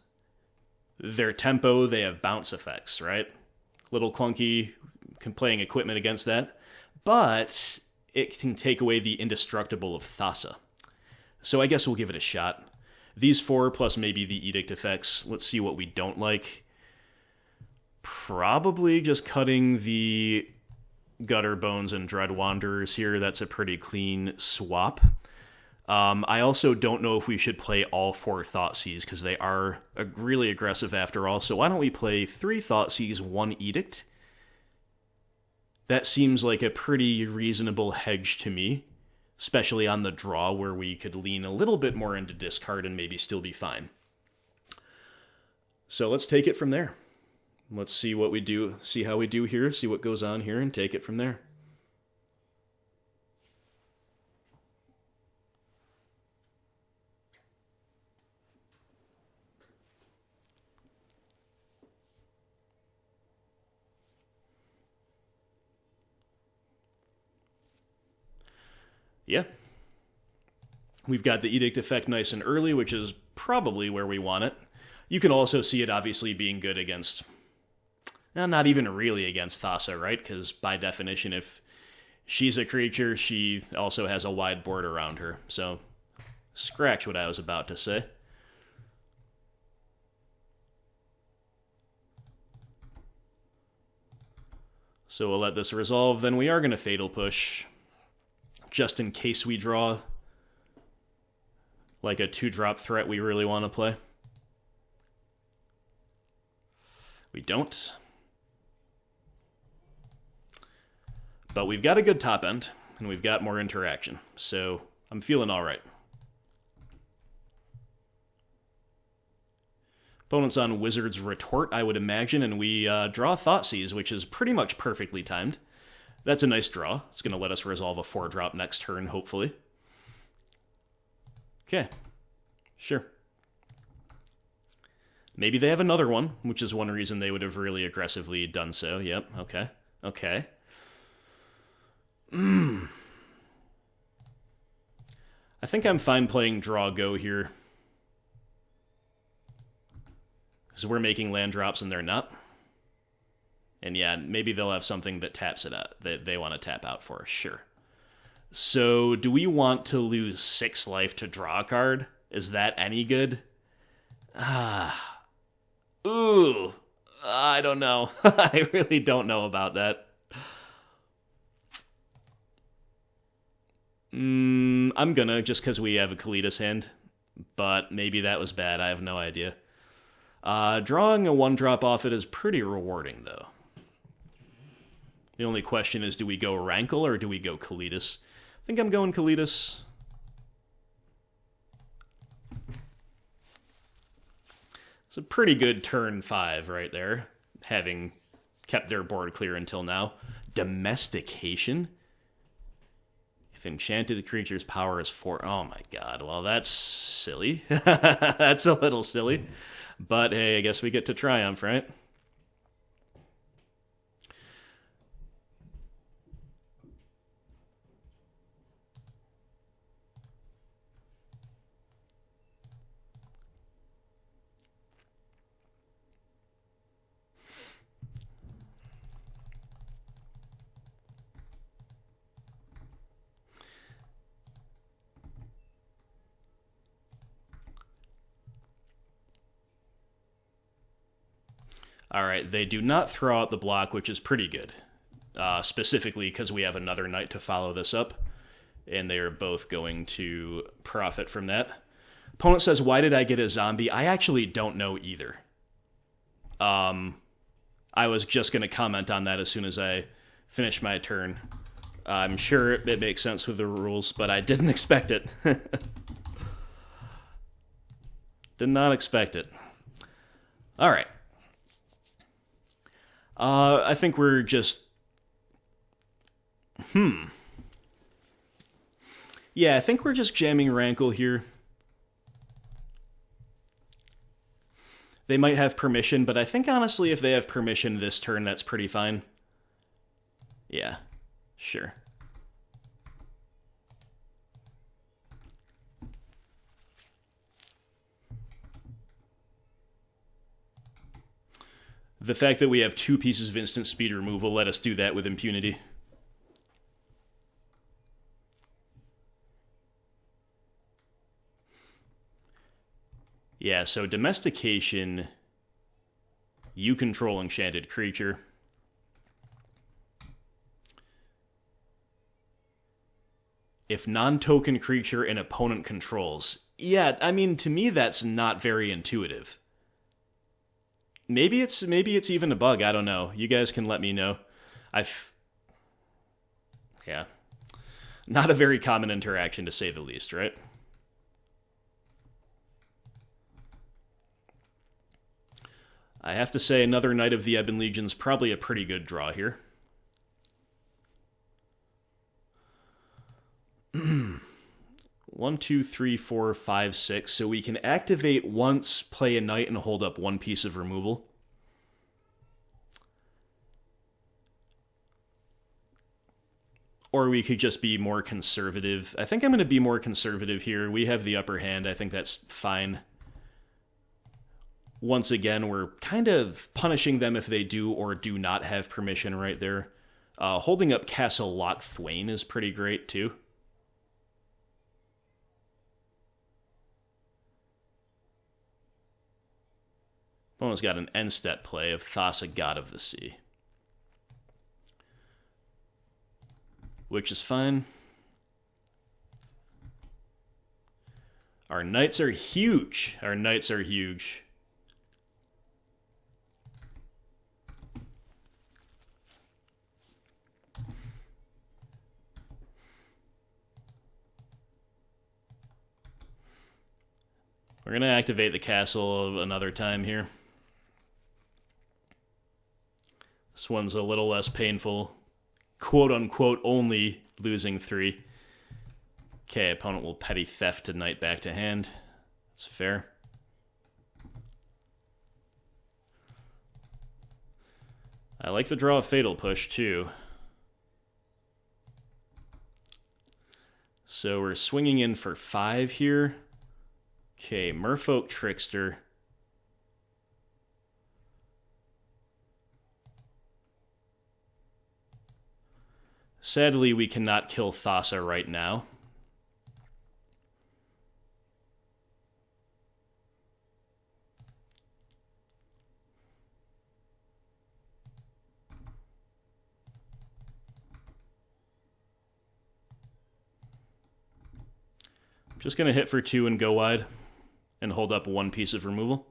their tempo, they have bounce effects, right? Little clunky playing equipment against that. But it can take away the indestructible of Thassa. So I guess we'll give it a shot. These 4 plus maybe the Edict effects. Let's see what we don't like. Probably just cutting the Gutter Bones and Dread Wanderers here. That's a pretty clean swap. I also don't know if we should play all 4 Thoughtseize, because they are really aggressive after all. So why don't we play 3 Thoughtseize, 1 Edict? That seems like a pretty reasonable hedge to me, especially on the draw where we could lean a little bit more into discard and maybe still be fine. So let's take it from there. Let's see what we do, see how we do here, see what goes on here, and take it from there. Yeah. We've got the Edict effect nice and early, which is probably where we want it. You can also see it obviously being good against... not even really against Thassa, right? Because by definition, if she's a creature, she also has a wide board around her. So, scratch what I was about to say. So we'll let this resolve. Then we are going to Fatal Push, just in case we draw like a 2-drop threat we really want to play. We don't. But we've got a good top end, and we've got more interaction, so I'm feeling all right. Opponent's on Wizard's Retort, I would imagine, and we draw Thoughtseize, which is pretty much perfectly timed. That's a nice draw. It's going to let us resolve a 4-drop next turn, hopefully. Okay. Sure. Maybe they have another one, which is one reason they would have really aggressively done so. Yep, okay. Okay. I think I'm fine playing draw go here. Because we're making land drops and they're not. And yeah, maybe they'll have something that taps it out, that they want to tap out for. Sure. So, do we want to lose 6 life to draw a card? Is that any good? Ooh. I don't know. I really don't know about that. I'm gonna, just because we have a Kalidas hand. But maybe that was bad. I have no idea. Drawing a 1-drop off it is pretty rewarding, though. The only question is, do we go Rankle or do we go Kalidas? I think I'm going Kalidas. It's a pretty good turn 5 right there, having kept their board clear until now. Domestication? If enchanted creature's power is 4... Oh my god, well that's silly. That's a little silly. But hey, I guess we get to triumph, right? Alright, they do not throw out the block, which is pretty good. Specifically because we have another knight to follow this up. And they are both going to profit from that. Opponent says, why did I get a zombie? I actually don't know either. I was just going to comment on that as soon as I finish my turn. I'm sure it makes sense with the rules, but I didn't expect it. Did not expect it. Alright. I think we're just... Yeah, I think we're just jamming Rankle here. They might have permission, but I think honestly if they have permission this turn, that's pretty fine. Yeah, sure. The fact that we have 2 pieces of instant speed removal let us do that with impunity. Yeah, so domestication, you control enchanted creature. If non-token creature an opponent controls. Yeah, I mean, to me that's not very intuitive. Maybe it's even a bug, I don't know. You guys can let me know. Yeah. Not a very common interaction to say the least, right? I have to say another Knight of the Ebon Legion's probably a pretty good draw here. 1, 2, 3, 4, 5, 6. So we can activate once, play a knight, and hold up 1 piece of removal. Or we could just be more conservative. I think I'm going to be more conservative here. We have the upper hand. I think that's fine. Once again, we're kind of punishing them if they do or do not have permission right there. Holding up Castle Loch Thwain is pretty great, too. Opponent's got an end-step play of Thassa, God of the Sea. Which is fine. Our knights are huge. Our knights are huge. We're going to activate the castle another time here. This one's a little less painful. Quote-unquote only losing 3. Okay, opponent will petty theft a knight back to hand. That's fair. I like the draw of Fatal Push, too. So we're swinging in for 5 here. Okay, Merfolk Trickster. Sadly, we cannot kill Thassa right now. Just going to hit for 2 and go wide and hold up 1 piece of removal.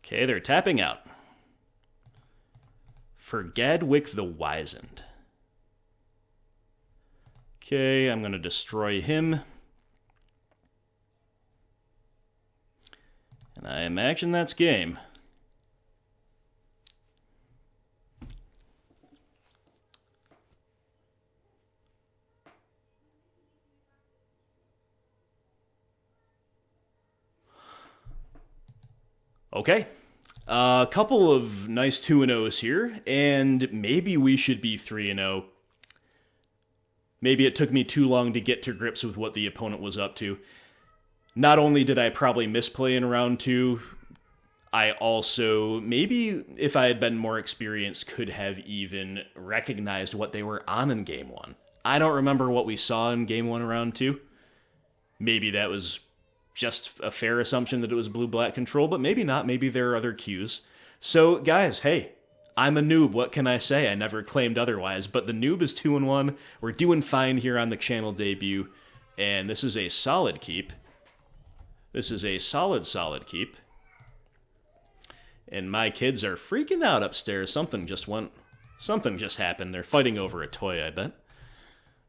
Okay, they're tapping out. For Gadwick the Wizened. Okay, I'm going to destroy him. And I imagine that's game. Okay. A couple of nice 2-0s here, and maybe we should be 3-0. Maybe it took me too long to get to grips with what the opponent was up to. Not only did I probably misplay in round 2, I also, maybe if I had been more experienced, could have even recognized what they were on in game 1. I don't remember what we saw in game 1 round 2. Maybe that was just a fair assumption that it was blue-black control, but maybe not. Maybe there are other cues. So, guys, hey, I'm a noob. What can I say? I never claimed otherwise, but the noob is 2-1. We're doing fine here on the channel debut, and this is a solid keep. This is a solid keep. And my kids are freaking out upstairs. Something just happened. They're fighting over a toy, I bet.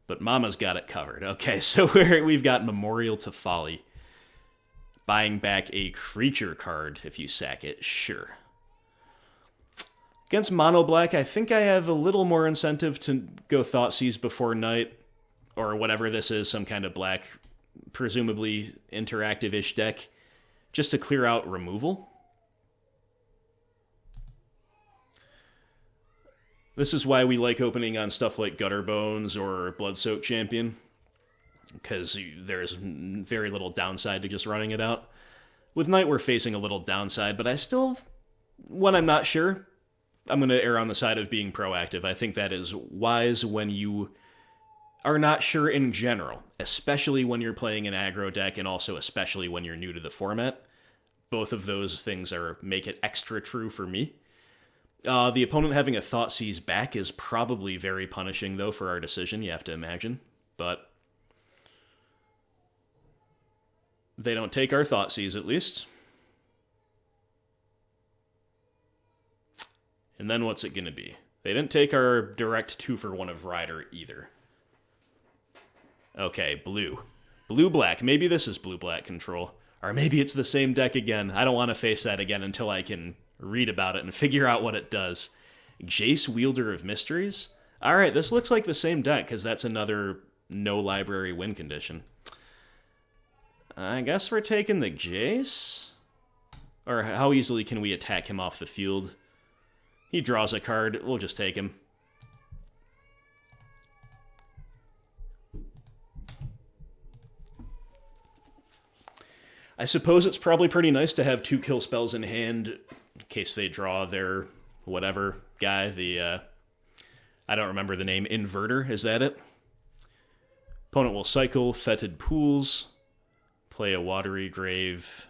But Mama's got it covered. Okay, so we've got Memorial to Folly. Buying back a creature card if you sack it, sure. Against Mono Black, I think I have a little more incentive to go Thoughtseize before night, or whatever this is, some kind of black, presumably interactive-ish deck, just to clear out removal. This is why we like opening on stuff like Gutter Bones or Bloodsoaked Champion, because there's very little downside to just running it out. With Night, we're facing a little downside, but I still, when I'm not sure, I'm going to err on the side of being proactive. I think that is wise when you are not sure in general, especially when you're playing an aggro deck, and also especially when you're new to the format. Both of those things make it extra true for me. The opponent having a Thoughtseize back is probably very punishing, though, for our decision, you have to imagine. But they don't take our Thoughtseize, at least. And then what's it going to be? They didn't take our direct 2-for-1 of Rider, either. Okay, blue. Blue-black. Maybe this is blue-black control. Or maybe it's the same deck again. I don't want to face that again until I can read about it and figure out what it does. Jace, Wielder of Mysteries? Alright, this looks like the same deck, because that's another no-library win condition. I guess we're taking the Jace? Or how easily can we attack him off the field? He draws a card, we'll just take him. I suppose it's probably pretty nice to have 2 kill spells in hand, in case they draw their whatever guy, I don't remember the name, Inverter, is that it? Opponent will cycle Fetid Pools, play a Watery Grave,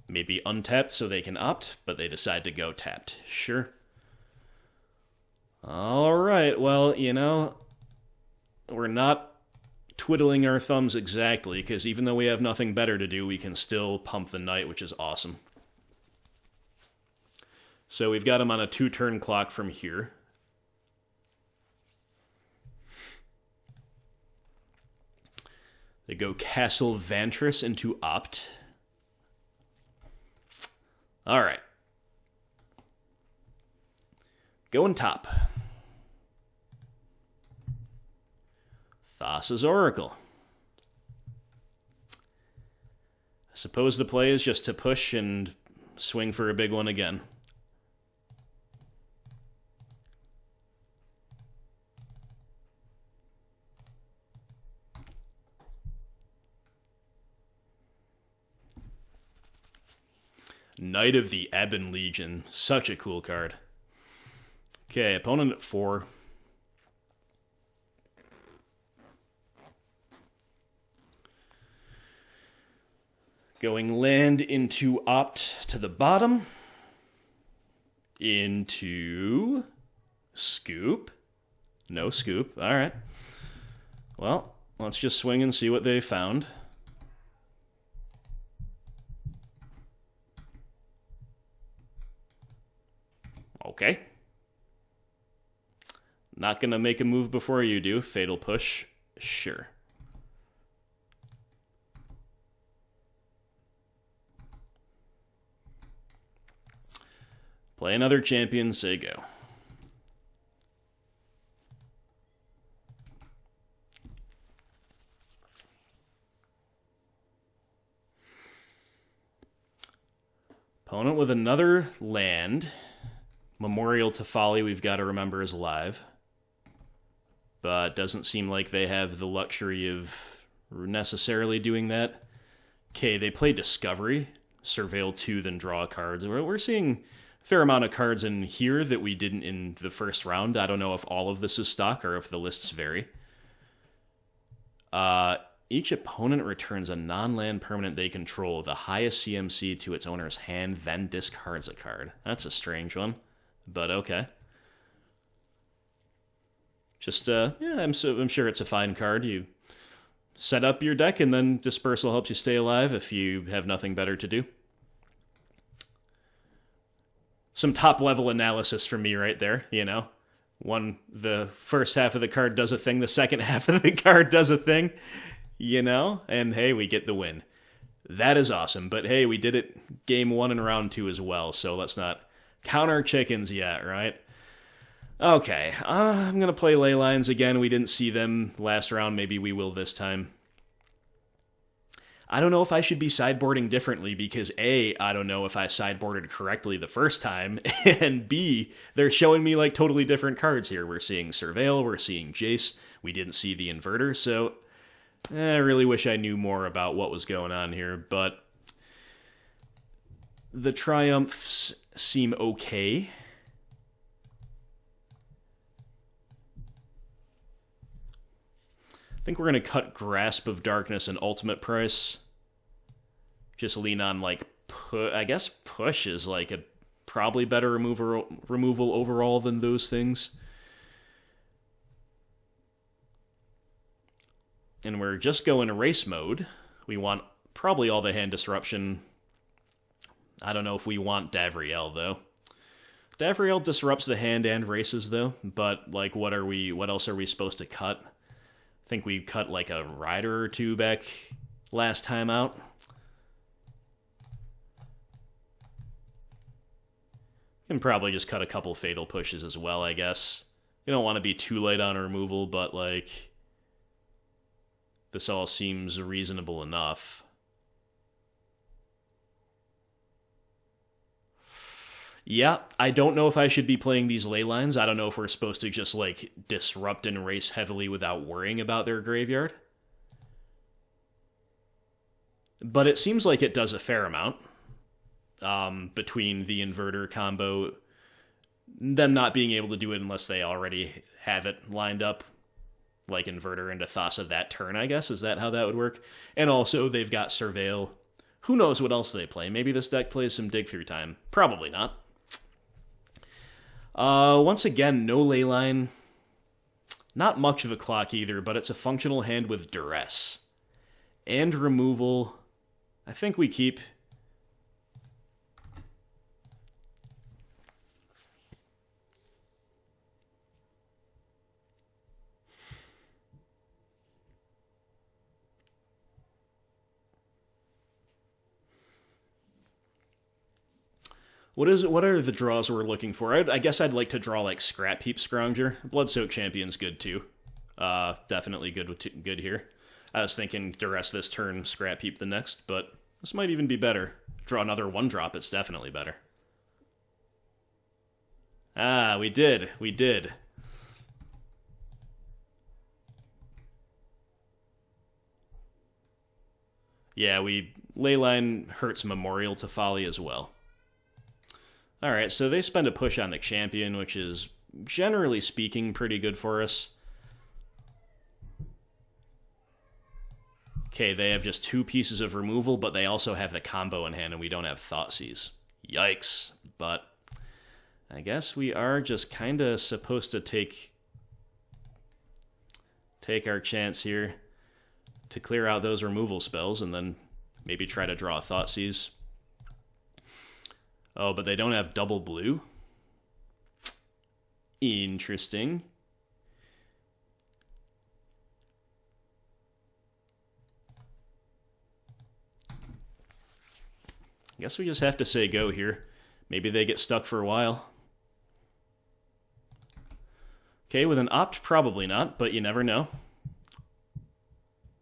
maybe untapped so they can opt, but they decide to go tapped. Sure. Alright, well, you know, we're not twiddling our thumbs exactly, because even though we have nothing better to do, we can still pump the knight, which is awesome. So we've got him on a 2-turn clock from here. They go Castle Vantress into Opt. Alright. Going top. Thassa's Oracle. I suppose the play is just to push and swing for a big one again. Knight of the Ebon Legion. Such a cool card. Okay, opponent at 4. Going land into Opt to the bottom. Into Scoop. No Scoop. Alright. Well, let's just swing and see what they found. Okay. Not gonna make a move before you do. Fatal Push. Sure. Play another champion, say go. Opponent with another land. Memorial to Folly, we've got to remember, is alive. But doesn't seem like they have the luxury of necessarily doing that. Okay, they play Discovery. Surveil 2, then draw cards. We're seeing a fair amount of cards in here that we didn't in the first round. I don't know if all of this is stock or if the lists vary. Each opponent returns a non-land permanent they control, the highest CMC to its owner's hand, then discards a card. That's a strange one. But okay. Just, yeah, I'm sure it's a fine card. You set up your deck, and then Dispersal helps you stay alive if you have nothing better to do. Some top-level analysis from me right there, you know. The first half of the card does a thing, the second half of the card does a thing, you know. And, hey, we get the win. That is awesome. But, hey, we did it game 1 and round 2 as well, so let's not count our chickens yet, right? Okay, I'm going to play Ley Lines again. We didn't see them last round. Maybe we will this time. I don't know if I should be sideboarding differently because A, I don't know if I sideboarded correctly the first time, and B, they're showing me like totally different cards here. We're seeing Surveil, we're seeing Jace. We didn't see the Inverter, so I really wish I knew more about what was going on here, but the triumphs seem okay. I think we're going to cut Grasp of Darkness and Ultimate Price. Just lean on, like, I guess Push is, like, a probably better removal overall than those things. And we're just going race mode. We want probably all the hand disruption. I don't know if we want Davriel, though. Davriel disrupts the hand and races, though. But, like, what else are we supposed to cut? I think we cut, like, a rider or two back last time out. Can probably just cut a couple Fatal Pushes as well, I guess. You don't want to be too late on removal, but, like, this all seems reasonable enough. Yeah, I don't know if I should be playing these Ley Lines. I don't know if we're supposed to just, like, disrupt and race heavily without worrying about their graveyard. But it seems like it does a fair amount. Between the Inverter combo, them not being able to do it unless they already have it lined up, like Inverter into Thassa that turn, I guess. Is that how that would work? And also, they've got Surveil. Who knows what else they play? Maybe this deck plays some Dig Through Time. Probably not. Once again, no leyline. Not much of a clock either, but it's a functional hand with duress. And removal. I think we keep. What are the draws we're looking for? I guess I'd like to draw like Scrap Heap Scrounger. Bloodsoaked Champion's good too. Definitely good here. I was thinking Duress this turn, Scrap Heap the next, but this might even be better. Draw another 1-drop, it's definitely better. Ah, we did. Yeah, Leyline hurts Memorial to Folly as well. Alright, so they spend a push on the champion, which is, generally speaking, pretty good for us. Okay, they have just 2 pieces of removal, but they also have the combo in hand, and we don't have Thoughtseize. Yikes. But I guess we are just kind of supposed to take our chance here to clear out those removal spells, and then maybe try to draw a Thoughtseize. Oh, but they don't have double blue? Interesting. I guess we just have to say go here. Maybe they get stuck for a while. Okay, with an opt, probably not, but you never know.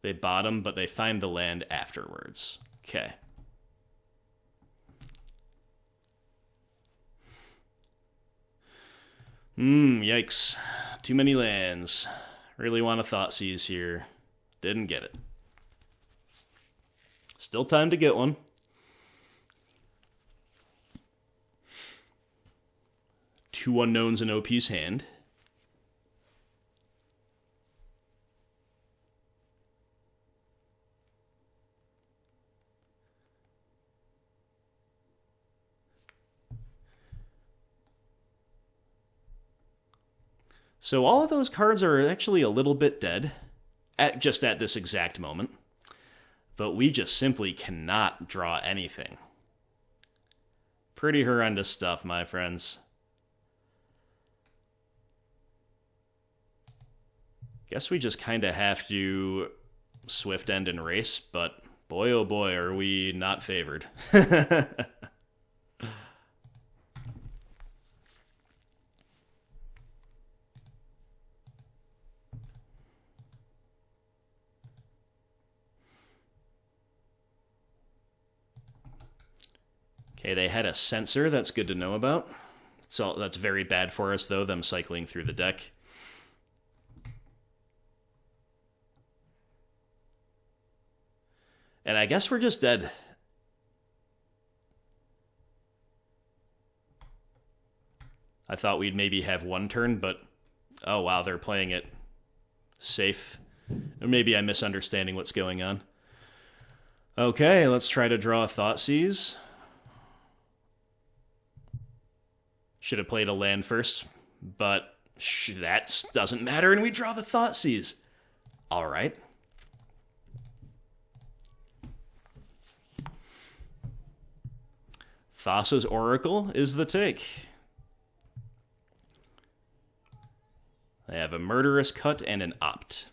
They bottom, but they find the land afterwards. Okay. Yikes. Too many lands. Really want a Thoughtseize here. Didn't get it. Still time to get one. Two unknowns in OP's hand. So all of those cards are actually a little bit dead, just at this exact moment. But we just simply cannot draw anything. Pretty horrendous stuff, my friends. Guess we just kind of have to Swift End and race, but boy oh boy are we not favored. Okay, they had a Censor, that's good to know about. So that's very bad for us, though, them cycling through the deck. And I guess we're just dead. I thought we'd maybe have one turn, but oh wow, they're playing it safe. Or maybe I'm misunderstanding what's going on. Okay, let's try to draw a Thoughtseize. Should have played a land first, but that doesn't matter, and we draw the Thoughtseize. All right. Thassa's Oracle is the take. They have a Murderous Cut and an Opt.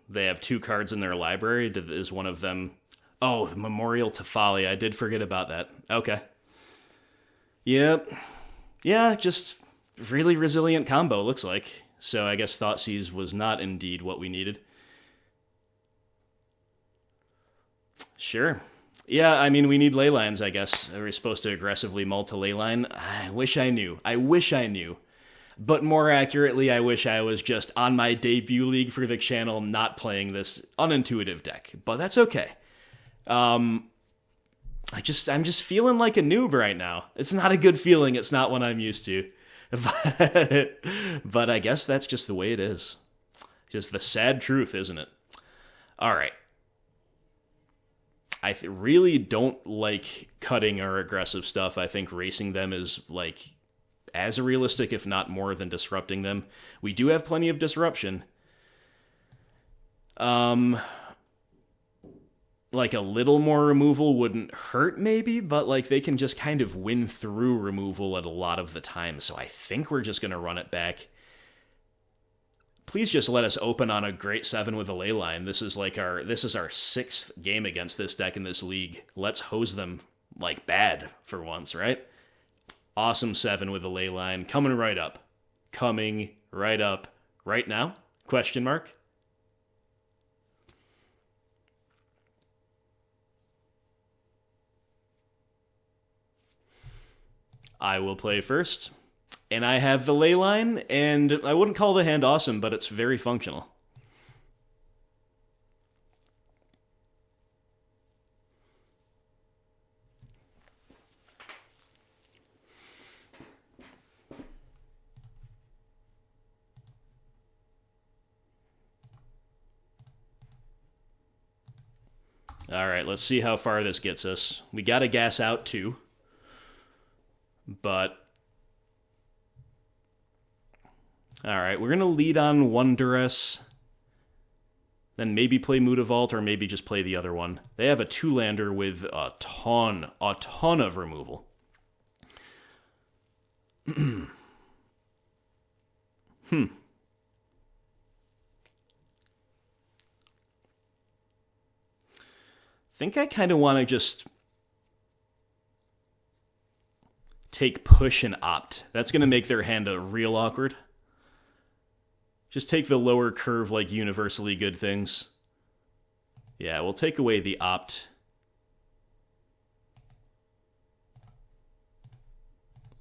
They have 2 cards in their library? Is one of them... Oh, Memorial to Folly. I did forget about that. Okay. Yep. Yeah, just really resilient combo, looks like. So I guess Thoughtseize was not indeed what we needed. Sure. Yeah, I mean, we need Leylines, I guess. We're supposed to aggressively mull to Leyline. I wish I knew. But more accurately, I wish I was just on my debut league for the channel, not playing this unintuitive deck. But that's okay. I'm just feeling like a noob right now. It's not a good feeling. It's not what I'm used to. But I guess that's just the way it is. Just the sad truth, isn't it? All right. I really don't like cutting our aggressive stuff. I think racing them is like as realistic, if not more, than disrupting them. We do have plenty of disruption. Like a little more removal wouldn't hurt maybe, but like they can just kind of win through removal at a lot of the time. So I think we're just going to run it back. Please just let us open on a great 7 with a ley line. This is our 6th game against this deck in this league. Let's hose them like bad for once, right? Awesome 7 with a ley line. Coming right up. Coming right up. Right now? Question mark. I will play first. And I have the ley line, and I wouldn't call the hand awesome, but it's very functional. All right, let's see how far this gets us. We got to gas out too, but all right, we're going to lead on one Duress, then maybe play Mutavault, or maybe just play the other one. They have a 2-lander with a ton of removal. Think I kind of want to just take push and opt. That's going to make their hand real awkward. Just take the lower curve like universally good things. Yeah, we'll take away the opt.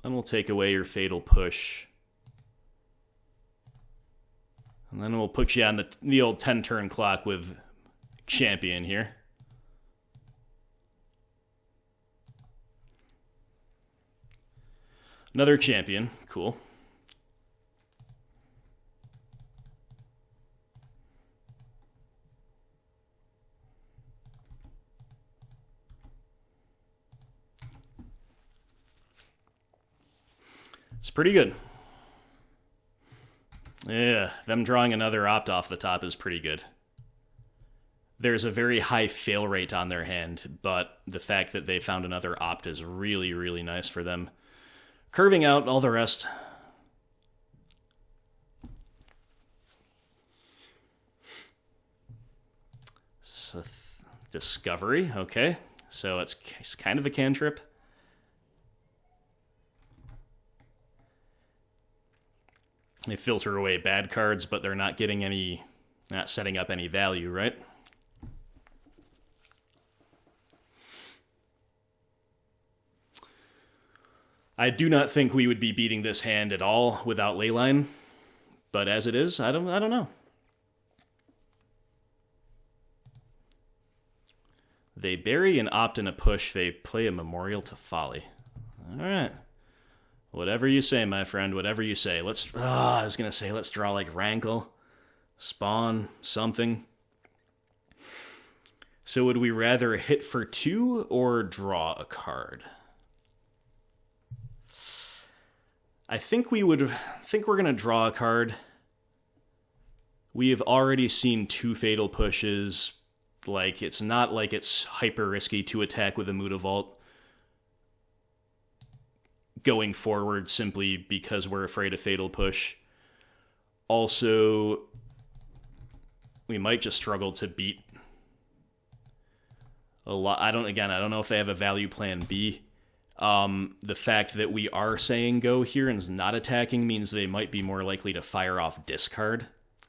And we'll take away your fatal push. And then we'll put you on the old 10-turn clock with champion here. Another champion. Cool. It's pretty good. Yeah, them drawing another opt off the top is pretty good. There's a very high fail rate on their hand, but the fact that they found another opt is really, really nice for them. Curving out all the rest. So, Discovery, okay. So it's kind of a cantrip. They filter away bad cards, but they're not getting any, not setting up any value, right? I do not think we would be beating this hand at all without Leyline, but as it is, I don't know. They bury an opt and a push. They play a Memorial to Folly. All right. Whatever you say, my friend, whatever you say. I was going to say, let's draw like Rankle, Spawn, something. So would we rather hit for 2 or draw a card? I think we're going to draw a card. We have already seen 2 fatal pushes. Like, it's not like it's hyper risky to attack with a Mutavault going forward simply because we're afraid of fatal push. Also, we might just struggle to beat a lot. I don't know if they have a value plan B. The fact that we are saying go here and not attacking means they might be more likely to fire off discard,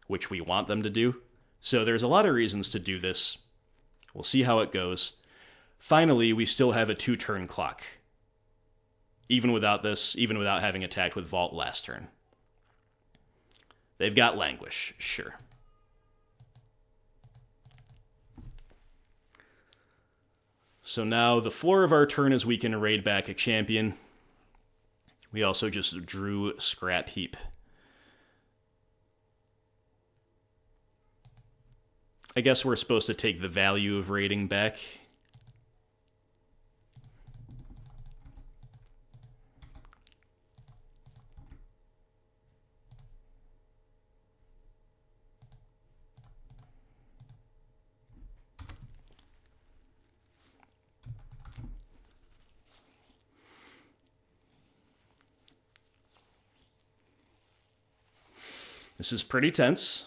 which we want them to do. So there's a lot of reasons to do this. We'll see how it goes. Finally, we still have a 2-turn clock. Even without this, even without having attacked with Vault last turn. They've got Languish, sure. So now the floor of our turn is we can raid back a champion. We also just drew Scrap Heap. I guess we're supposed to take the value of raiding back. This is pretty tense.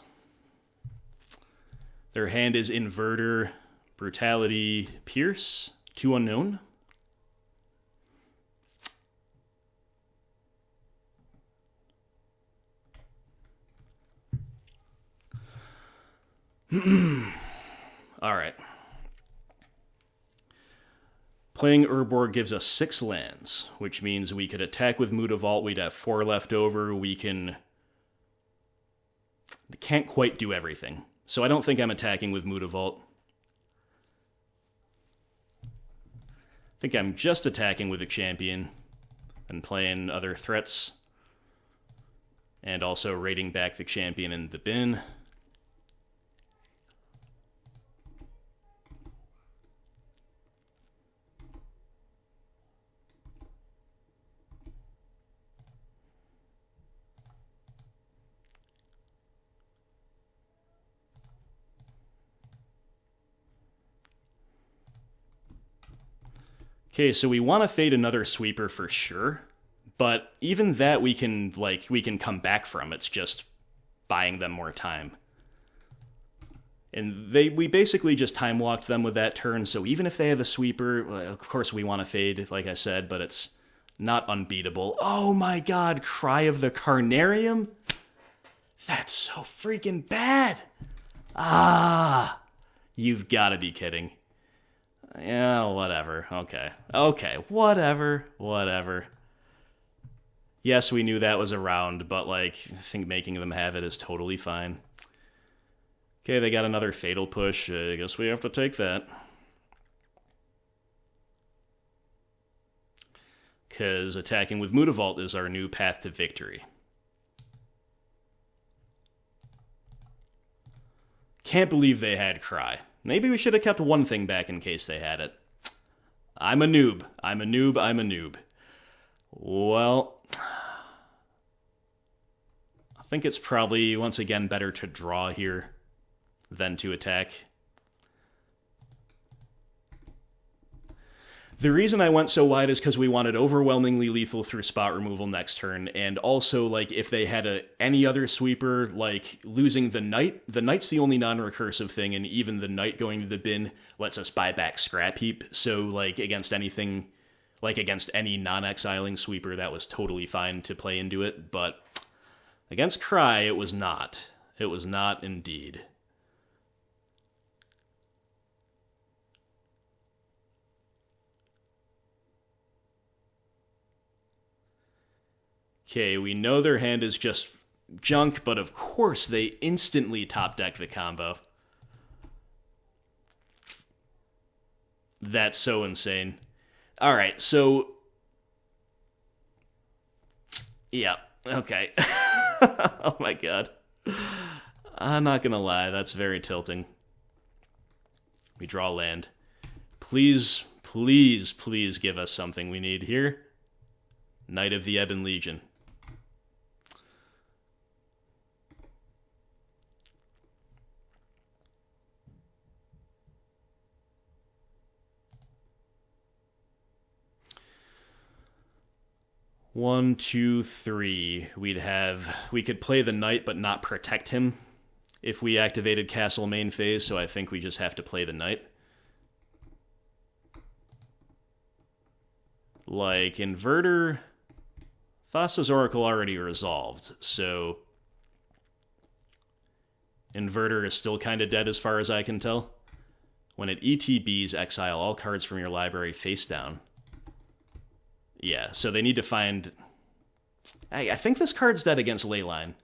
Their hand is Inverter, Brutality, Pierce, 2 unknown. All right. Playing Urborg gives us 6 lands, which means we could attack with Mutavault. We'd have 4 left over. We can't quite do everything. So I don't think I'm attacking with Mutavault. I think I'm just attacking with a champion and playing other threats. And also raiding back the champion in the bin. Okay, so we want to fade another sweeper for sure, but even that we can come back from. It's just buying them more time. And we basically just time walked them with that turn, so even if they have a sweeper, of course we want to fade, like I said, but it's not unbeatable. Oh my god, Cry of the Carnarium? That's so freaking bad! Ah! You've got to be kidding. Yeah, whatever. Okay, whatever. Yes, we knew that was around, but, I think making them have it is totally fine. Okay, they got another Fatal Push. I guess we have to take that. Because attacking with Mutavault is our new path to victory. Can't believe they had Cry. Maybe we should have kept one thing back in case they had it. I'm a noob. Well, I think it's probably, once again, better to draw here than to attack. The reason I went so wide is because we wanted overwhelmingly lethal through spot removal next turn, and also, if they had any other sweeper, losing the Knight's the only non-recursive thing, and even the Knight going to the bin lets us buy back Scrap Heap, so, against anything, against any non-exiling sweeper, that was totally fine to play into it, but against Cry, it was not. It was not indeed. Okay, we know their hand is just junk, but of course they instantly top deck the combo. That's so insane. Alright, so... yeah, okay. Oh my god. I'm not gonna lie, that's very tilting. We draw land. Please, please, please give us something we need here. Knight of the Ebon Legion. One, two, three. We could play the Knight but not protect him if we activated Castle main phase, so I think we just have to play the Knight. Inverter, Thassa's Oracle already resolved, so Inverter is still kind of dead as far as I can tell. When it ETBs, exile all cards from your library face down. Yeah, so they need to find... I think this card's dead against Leyline.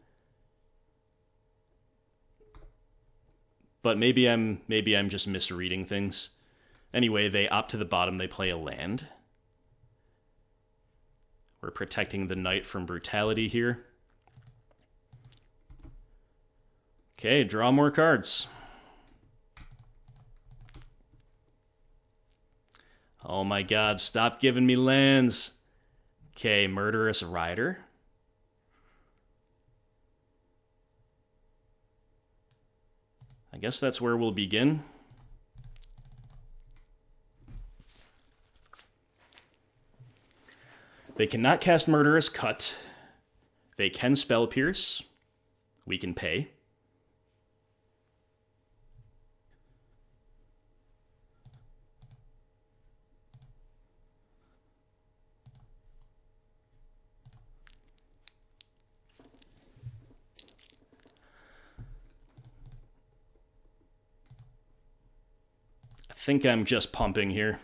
but maybe I'm just misreading things. Anyway, they opt to the bottom, they play a land. We're protecting the knight from brutality here. Okay, draw more cards. Oh my god, stop giving me lands. Okay, Murderous Rider. I guess that's where we'll begin. They cannot cast Murderous Cut. They can Spell Pierce. We can pay. I think I'm just pumping here.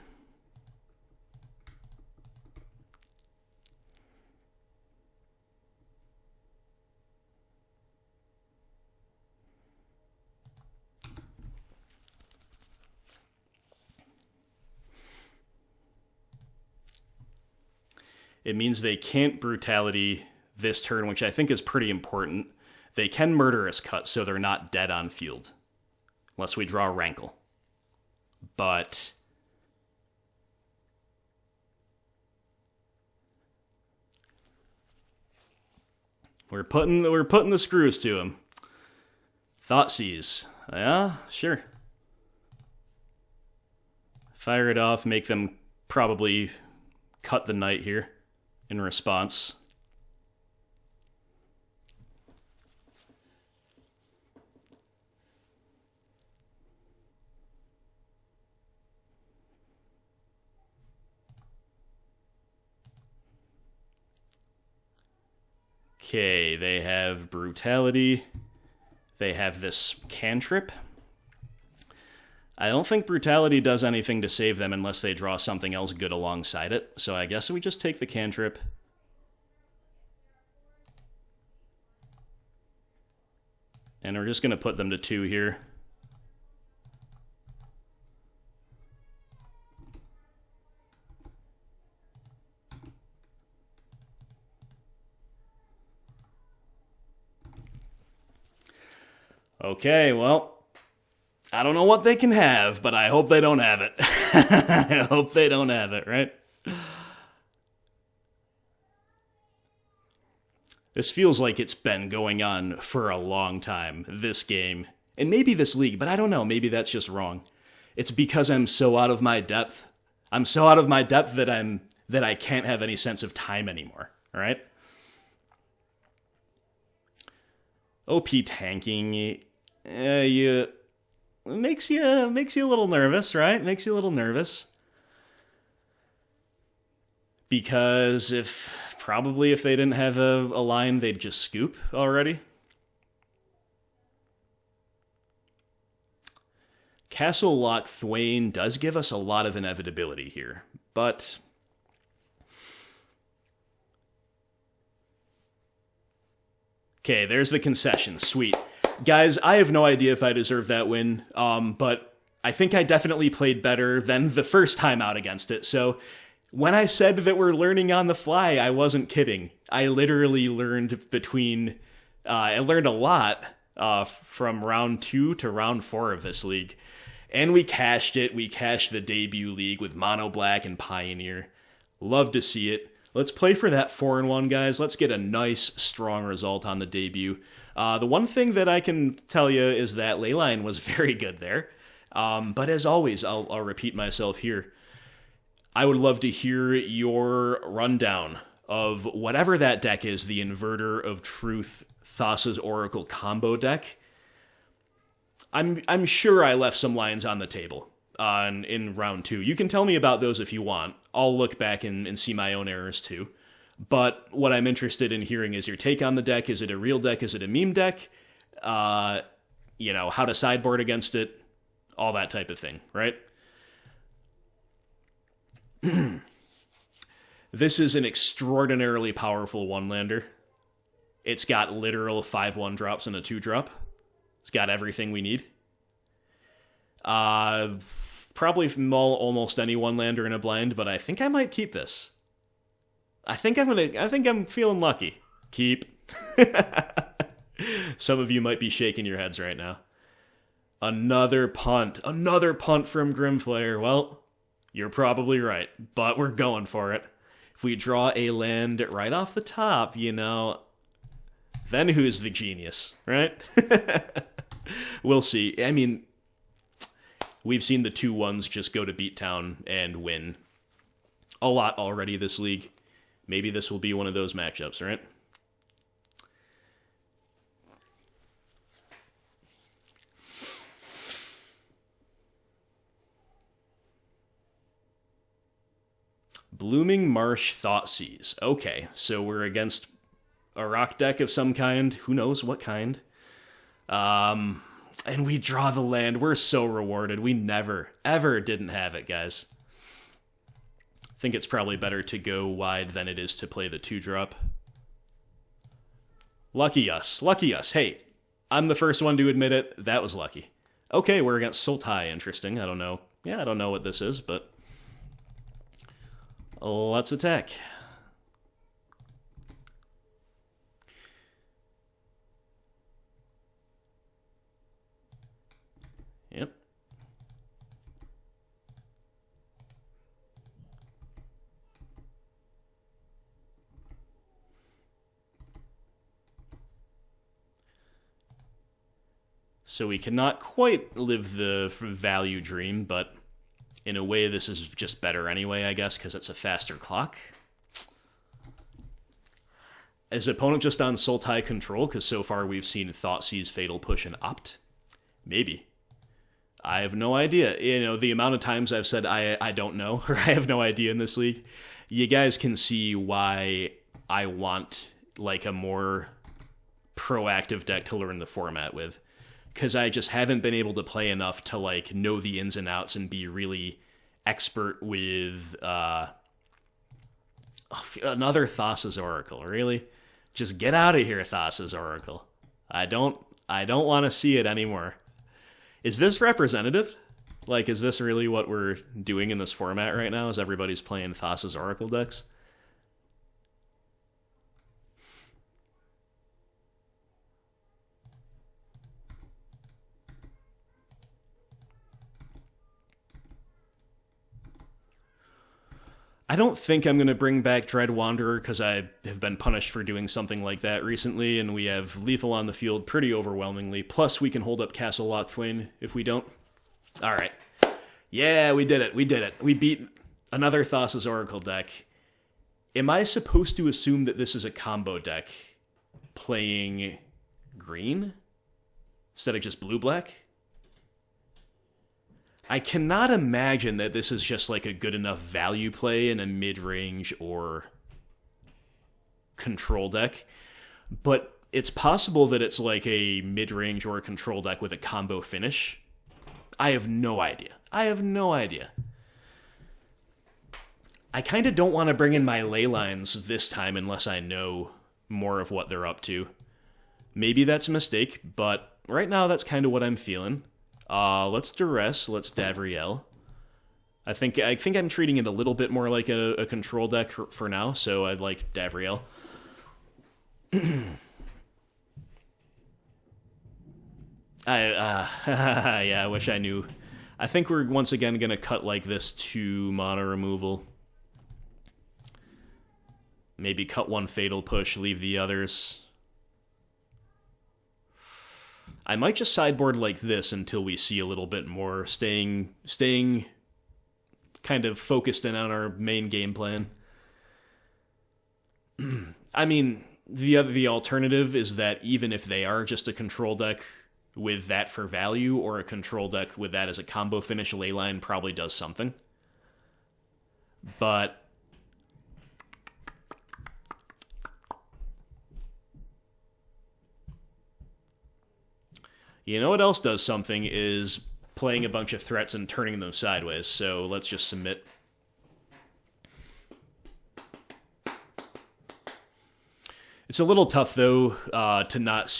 It means they can't Brutality this turn, which I think is pretty important. They can Murderous Cut, so they're not dead on field. Unless we draw Rankle. But we're putting the screws to him. Thoughtseize. Yeah, sure. Fire it off, make them probably cut the knight here in response. Okay, they have Brutality. They have this cantrip. I don't think Brutality does anything to save them unless they draw something else good alongside it. So I guess we just take the cantrip. And we're just going to put them to 2 here. Okay, well, I don't know what they can have, but I hope they don't have it. I hope they don't have it, right? This feels like it's been going on for a long time, this game. And maybe this league, but I don't know, maybe that's just wrong. It's because I'm so out of my depth. I'm so out of my depth that I can't have any sense of time anymore, all right? OP tanking, makes you a little nervous, right? Makes you a little nervous. Because if they didn't have a line, they'd just scoop already. Castle Lock Thwain does give us a lot of inevitability here, but okay, there's the concession. Sweet. Guys, I have no idea if I deserve that win, but I think I definitely played better than the first time out against it. So when I said that we're learning on the fly, I wasn't kidding. I literally learned I learned a lot from round 2 to round 4 of this league. And we cashed it. We cashed the debut league with Mono Black and Pioneer. Love to see it. Let's play for that 4-1, guys. Let's get a nice, strong result on the debut. The one thing that I can tell you is that Leyline was very good there. But as always, I'll repeat myself here. I would love to hear your rundown of whatever that deck is, the Inverter of Truth Thassa's Oracle combo deck. I'm sure I left some lines on the table in round 2. You can tell me about those if you want. I'll look back and see my own errors too. But what I'm interested in hearing is your take on the deck. Is it a real deck? Is it a meme deck? How to sideboard against it, all that type of thing, right? This is an extraordinarily powerful one-lander. It's got literal 5/1 drops and a 2-drop. It's got everything we need. Probably mull almost any one lander in a blind, but I think I might keep this. I think I'm feeling lucky. Keep. Some of you might be shaking your heads right now. Another punt from Grimflayer. Well, you're probably right, but we're going for it. If we draw a land right off the top, you know, then who's the genius, right? We'll see. I mean, we've seen the 2-1s just go to Beattown and win a lot already this league. Maybe this will be one of those matchups, right? Blooming Marsh Thoughtseize. Okay, so we're against a rock deck of some kind. Who knows what kind? And we draw the land. We're so rewarded. We never, ever didn't have it, guys. I think it's probably better to go wide than it is to play the 2-drop. Lucky us. Lucky us. Hey, I'm the first one to admit it. That was lucky. Okay, we're against Sultai. Interesting. I don't know. Yeah, I don't know what this is, but let's attack. Yep. So we cannot quite live the value dream, but in a way this is just better anyway, I guess, because it's a faster clock. Is opponent just on Sultai control? Because so far we've seen Thoughtseize, Fatal Push, and Opt. Maybe. I have no idea. You know, the amount of times I've said I don't know, or I have no idea in this league, you guys can see why I want, like, a more proactive deck to learn the format with. Because I just haven't been able to play enough to, like, know the ins and outs and be really expert with another Thassa's Oracle. Really? Just get out of here, Thassa's Oracle. I don't want to see it anymore. Is this representative? Like, is this really what we're doing in this format right now? Is everybody's playing Thassa's Oracle decks? I don't think I'm going to bring back Dread Wanderer because I have been punished for doing something like that recently, and we have lethal on the field pretty overwhelmingly. Plus, we can hold up Castle Lochthwain if we don't. All right. Yeah, we did it. We did it. We beat another Thassa's Oracle deck. Am I supposed to assume that this is a combo deck playing green instead of just blue-black? I cannot imagine that this is just like a good enough value play in a mid-range or control deck, but it's possible that it's like a mid-range or a control deck with a combo finish. I have no idea. I kind of don't want to bring in my ley lines this time unless I know more of what they're up to. Maybe that's a mistake, but right now that's kind of what I'm feeling. Let's Duress, let's Davriel. I think I'm treating it a little bit more like a control deck for now, so I'd like Davriel. Yeah, I wish I knew. I think we're once again going to cut like this to mana removal. Maybe cut one Fatal Push, leave the others. I might just sideboard like this until we see a little bit more, staying kind of focused in on our main game plan. I mean, the alternative is that even if they are just a control deck with that for value, or a control deck with that as a combo finish, Leyline probably does something. But you know what else does something is playing a bunch of threats and turning them sideways, so let's just submit. It's a little tough though to not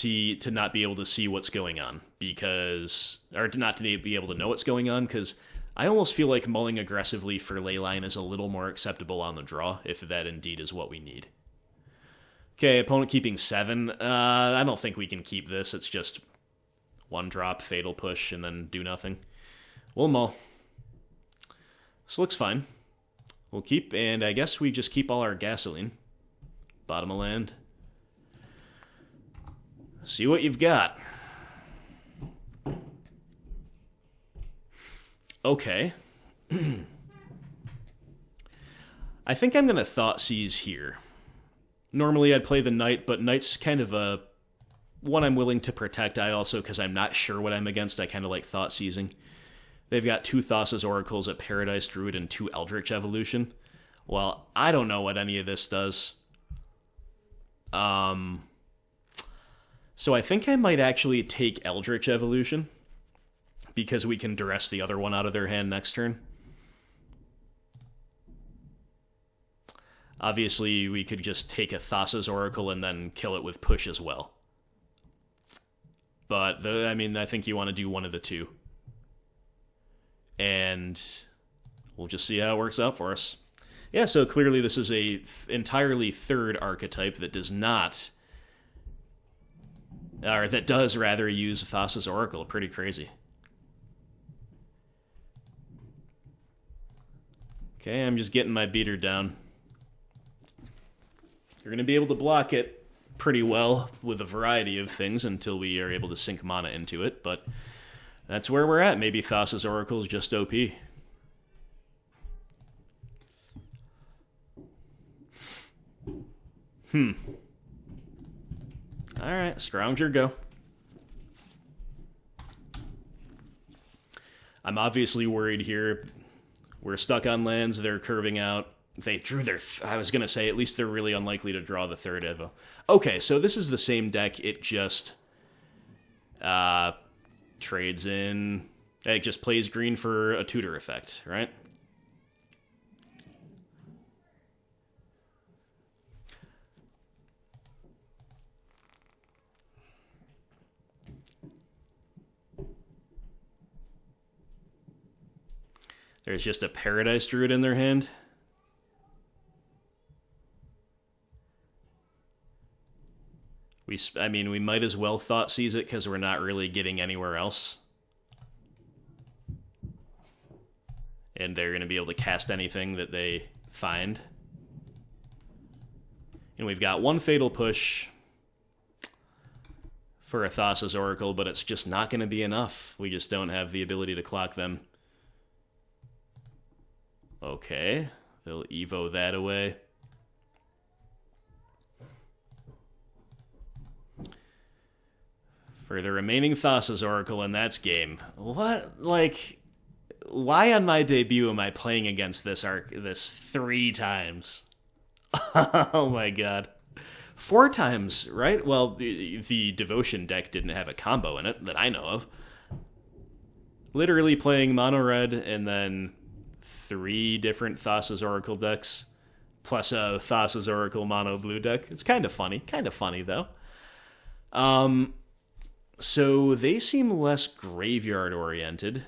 be able to see what's going on or to not to be able to know what's going on because I almost feel like mulling aggressively for Leyline is a little more acceptable on the draw if that indeed is what we need. Okay, opponent keeping 7. I don't think we can keep this. It's just 1 drop, fatal push, and then do nothing. We'll mull. This looks fine. We'll keep, and I guess we just keep all our gasoline. Bottom of land. See what you've got. Okay. I think I'm going to Thought Seize here. Normally I'd play the Knight, but Knight's kind of one I'm willing to protect. I also, because I'm not sure what I'm against, I kind of like Thought Seizing. They've got 2 Thassa's Oracles, a Paradise Druid, and 2 Eldritch Evolution. Well, I don't know what any of this does. So I think I might actually take Eldritch Evolution, because we can duress the other one out of their hand next turn. Obviously, we could just take a Thassa's Oracle and then kill it with push as well. But, I think you want to do one of the two. And we'll just see how it works out for us. Yeah, so clearly this is a entirely third archetype that does not... Or that does, rather, use Thassa's Oracle. Pretty crazy. Okay, I'm just getting my beater down. You're going to be able to block it pretty well with a variety of things until we are able to sink mana into it, but that's where we're at. Maybe Thassa's Oracle is just OP. Alright, Scrounger, go. I'm obviously worried here. We're stuck on lands, they're curving out. They drew their... I was going to say, at least they're really unlikely to draw the third Evo. Okay, so this is the same deck, it just... trades in... It just plays green for a tutor effect, right? There's just a Paradise Druid in their hand. We might as well Thought Seize it because we're not really getting anywhere else. And they're going to be able to cast anything that they find. And we've got 1 Fatal Push for a Thassa's Oracle, but it's just not going to be enough. We just don't have the ability to clock them. Okay, they'll Evo that away. For the remaining Thassa's Oracle, and that's game. What, like, why on my debut am I playing against this 3 times? Oh my god. 4 times, right? Well, the Devotion deck didn't have a combo in it that I know of. Literally playing mono red and then 3 different Thassa's Oracle decks, plus a Thassa's Oracle mono blue deck. It's kind of funny though. So they seem less graveyard oriented.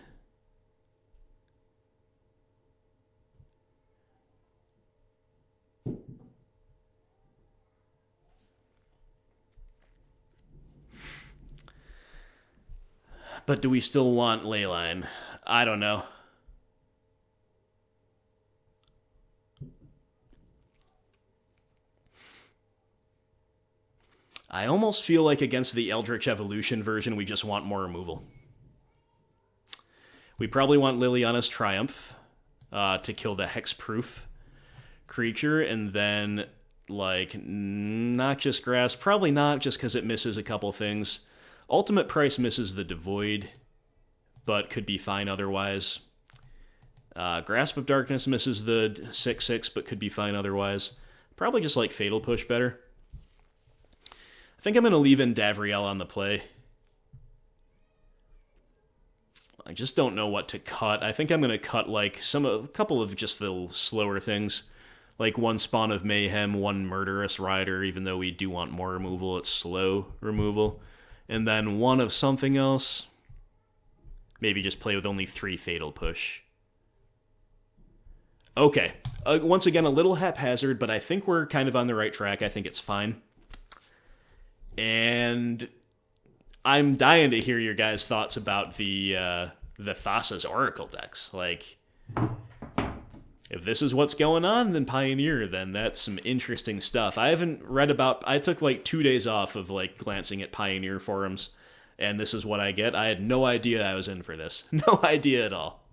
But do we still want Leyline? I don't know. I almost feel like against the Eldritch Evolution version, we just want more removal. We probably want Liliana's Triumph to kill the hexproof creature, and then, like, Noxious Grasp. Probably not, just because it misses a couple things. Ultimate Price misses the Devoid, but could be fine otherwise. Grasp of Darkness misses the 6/6, but could be fine otherwise. Probably just like Fatal Push better. I think I'm going to leave in Davriel on the play. I just don't know what to cut. I think I'm going to cut like a couple of just the slower things. Like one Spawn of Mayhem, one Murderous Rider, even though we do want more removal, it's slow removal. And then one of something else. Maybe just play with only 3 Fatal Push. Okay. Once again, a little haphazard, but I think we're kind of on the right track. I think it's fine. And I'm dying to hear your guys' thoughts about the Thassa's Oracle decks. Like, if this is what's going on in Pioneer, then that's some interesting stuff. I haven't read about... I took like 2 days off of like glancing at Pioneer forums, and this is what I get. I had no idea I was in for this. No idea at all.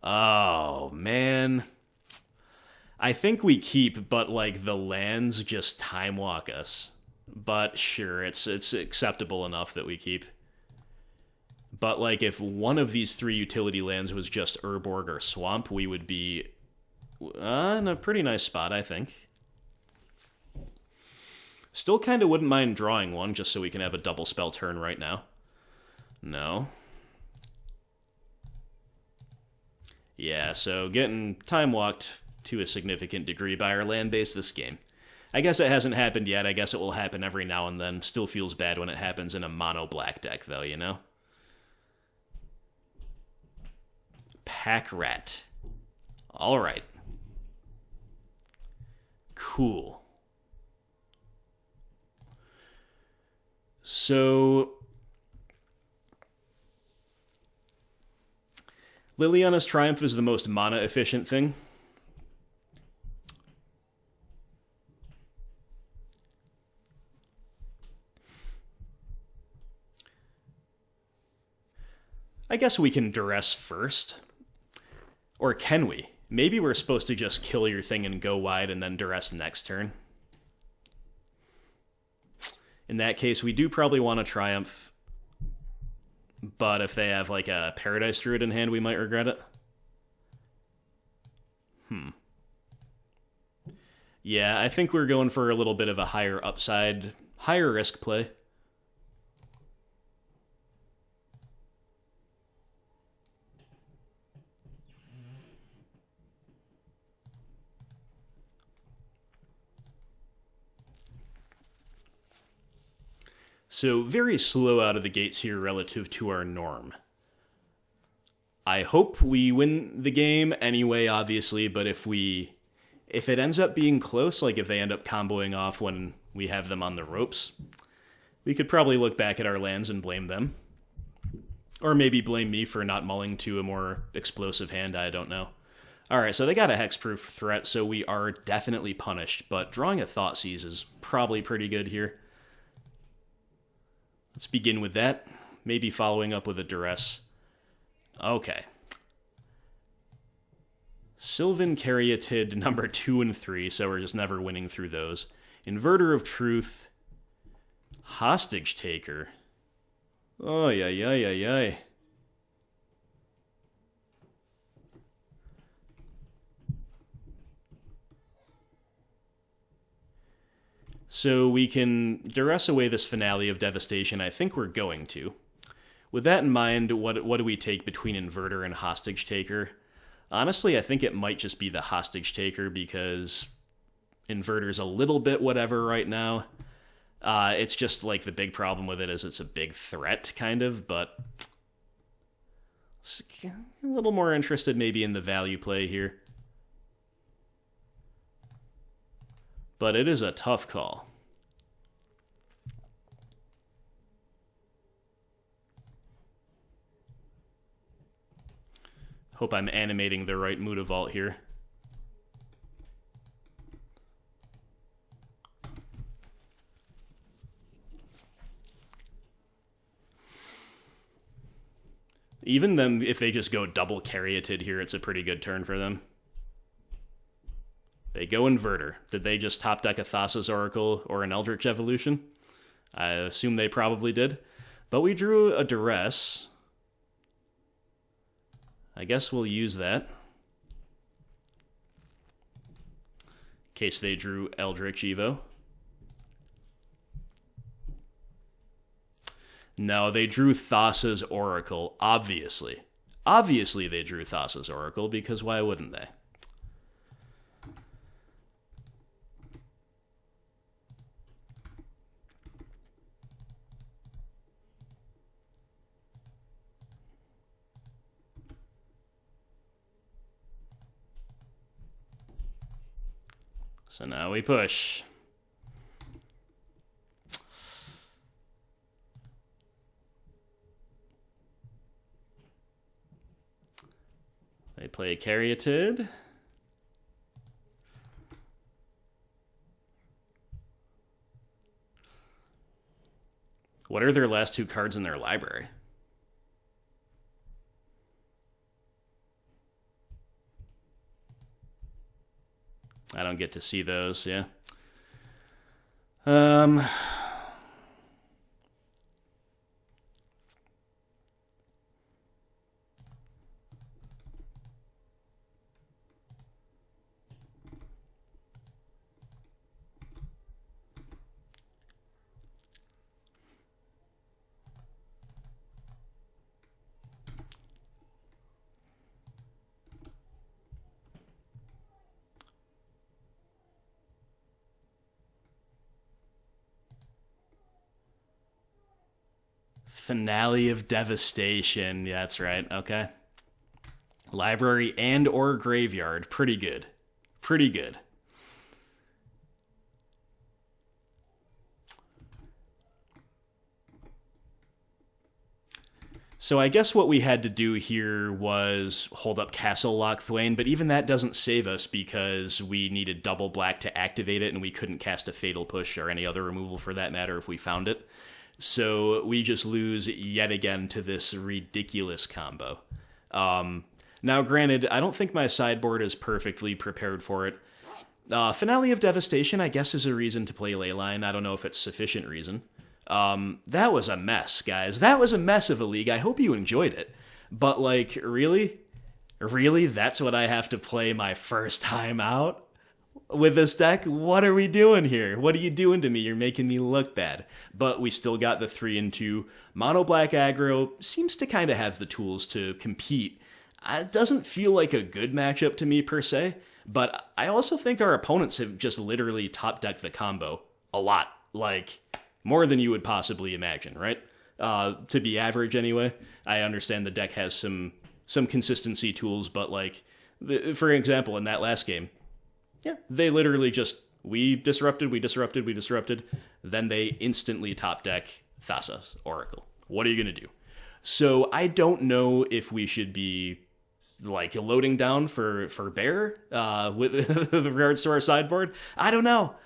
Oh, man. I think we keep, but like the lands just time walk us. But sure, it's acceptable enough that we keep. But like if one of these 3 utility lands was just Urborg or Swamp, we would be in a pretty nice spot, I think. Still kind of wouldn't mind drawing one, just so we can have a double spell turn right now. No. Yeah, so getting time walked to a significant degree by our land base this game. I guess it hasn't happened yet. I guess it will happen every now and then. Still feels bad when it happens in a mono black deck, though, you know? Pack Rat. All right. Cool. So Liliana's Triumph is the most mana efficient thing. I guess we can Duress first. Or can we? Maybe we're supposed to just kill your thing and go wide and then Duress next turn. In that case, we do probably want to Triumph. But if they have like a Paradise Druid in hand, we might regret it. Yeah, I think we're going for a little bit of a higher upside, higher risk play. So very slow out of the gates here relative to our norm. I hope we win the game anyway, obviously, but if it ends up being close, like if they end up comboing off when we have them on the ropes, we could probably look back at our lands and blame them. Or maybe blame me for not mulling to a more explosive hand, I don't know. Alright, so they got a hexproof threat, so we are definitely punished, but drawing a Thoughtseize is probably pretty good here. Let's begin with that. Maybe following up with a Duress. Okay. Sylvan Caryatid number 2 and 3, so we're just never winning through those. Inverter of Truth. Hostage Taker. Oh, yeah. So we can Duress away this Finale of Devastation. I think we're going to. With that in mind, what do we take between Inverter and Hostage Taker? Honestly, I think it might just be the Hostage Taker because Inverter's a little bit whatever right now. It's just like the big problem with it is it's a big threat, kind of, but a little more interested maybe in the value play here. But it is a tough call. Hope I'm animating the right Mutavault here. Even them, if they just go double Caryatid here, it's a pretty good turn for them. They go Inverter. Did they just top deck a Thassa's Oracle or an Eldritch Evolution? I assume they probably did. But we drew a Duress. I guess we'll use that. In case they drew Eldritch Evo. No, they drew Thassa's Oracle, obviously. Obviously they drew Thassa's Oracle, because why wouldn't they? So now we push. They play Caryatid. What are their last 2 cards in their library? I don't get to see those, yeah. Finale of Devastation. Yeah, that's right. Okay. Library and or graveyard. Pretty good. Pretty good. So I guess what we had to do here was hold up Castle Lochthwain, but even that doesn't save us because we needed double black to activate it and we couldn't cast a Fatal Push or any other removal for that matter if we found it. So we just lose yet again to this ridiculous combo. Now, granted, I don't think my sideboard is perfectly prepared for it. Finale of Devastation, I guess, is a reason to play Leyline. I don't know if it's sufficient reason. That was a mess, guys. That was a mess of a league. I hope you enjoyed it. But, like, really? Really? That's what I have to play my first time out? With this deck, what are we doing here? What are you doing to me? You're making me look bad. But we still got the 3-2. Mono black aggro seems to kind of have the tools to compete. It doesn't feel like a good matchup to me per se, but I also think our opponents have just literally top decked the combo a lot. Like, more than you would possibly imagine, right? To be average anyway. I understand the deck has some consistency tools, but like, for example, in that last game, yeah, they literally just, we disrupted, then they instantly top deck Thassa's Oracle. What are you going to do? So I don't know if we should be, like, loading down for Bear with regards to our sideboard. I don't know.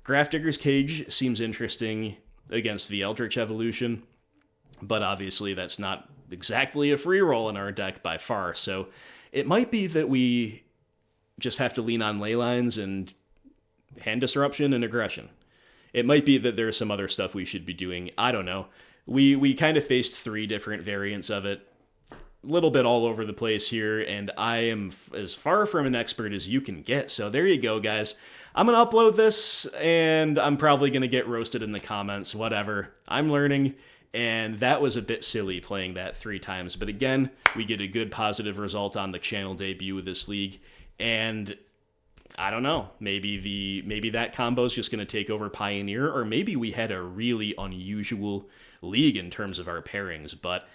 Grafdigger's Cage seems interesting against the Eldritch Evolution, but obviously that's not exactly a free roll in our deck by far, so it might be that we just have to lean on Leylines and Hand Disruption and Aggression. It might be that there's some other stuff we should be doing. I don't know. We kind of faced 3 different variants of it. A little bit all over the place here, and I am as far from an expert as you can get. So there you go, guys. I'm going to upload this, and I'm probably going to get roasted in the comments. Whatever. I'm learning, and that was a bit silly playing that 3 times. But again, we get a good positive result on the channel debut of this league. And I don't know, maybe that combo is just going to take over Pioneer, or maybe we had a really unusual league in terms of our pairings. But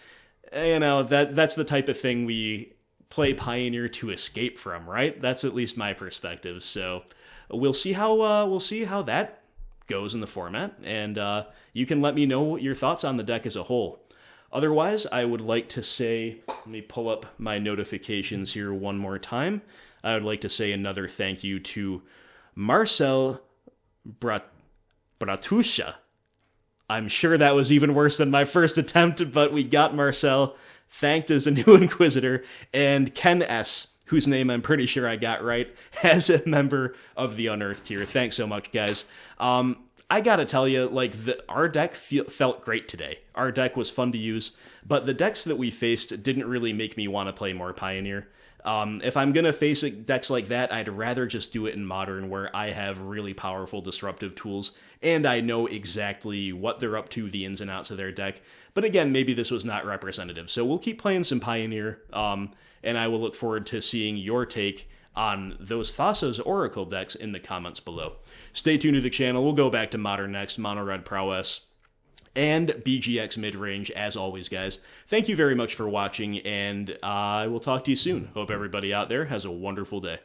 you know, that's the type of thing we play Pioneer to escape from, right? That's at least my perspective. So we'll see how that goes in the format, and you can let me know your thoughts on the deck as a whole. Otherwise, I would like to say, let me pull up my notifications here one more time. I would like to say another thank you to Marcel Bratusha. I'm sure that was even worse than my first attempt, but we got Marcel thanked as a new Inquisitor, and Ken S., whose name I'm pretty sure I got right, as a member of the Unearthed tier. Thanks so much, guys. I gotta tell you, like, our deck felt great today. Our deck was fun to use, but the decks that we faced didn't really make me want to play more Pioneer. If I'm gonna face decks like that, I'd rather just do it in Modern, where I have really powerful disruptive tools, and I know exactly what they're up to, the ins and outs of their deck. But again, maybe this was not representative, so we'll keep playing some Pioneer, and I will look forward to seeing your take on those Thassa's Oracle decks in the comments below. Stay tuned to the channel. We'll go back to Modern next, Mono Red Prowess, and BGX Midrange, as always, guys. Thank you very much for watching, and I will talk to you soon. Hope everybody out there has a wonderful day.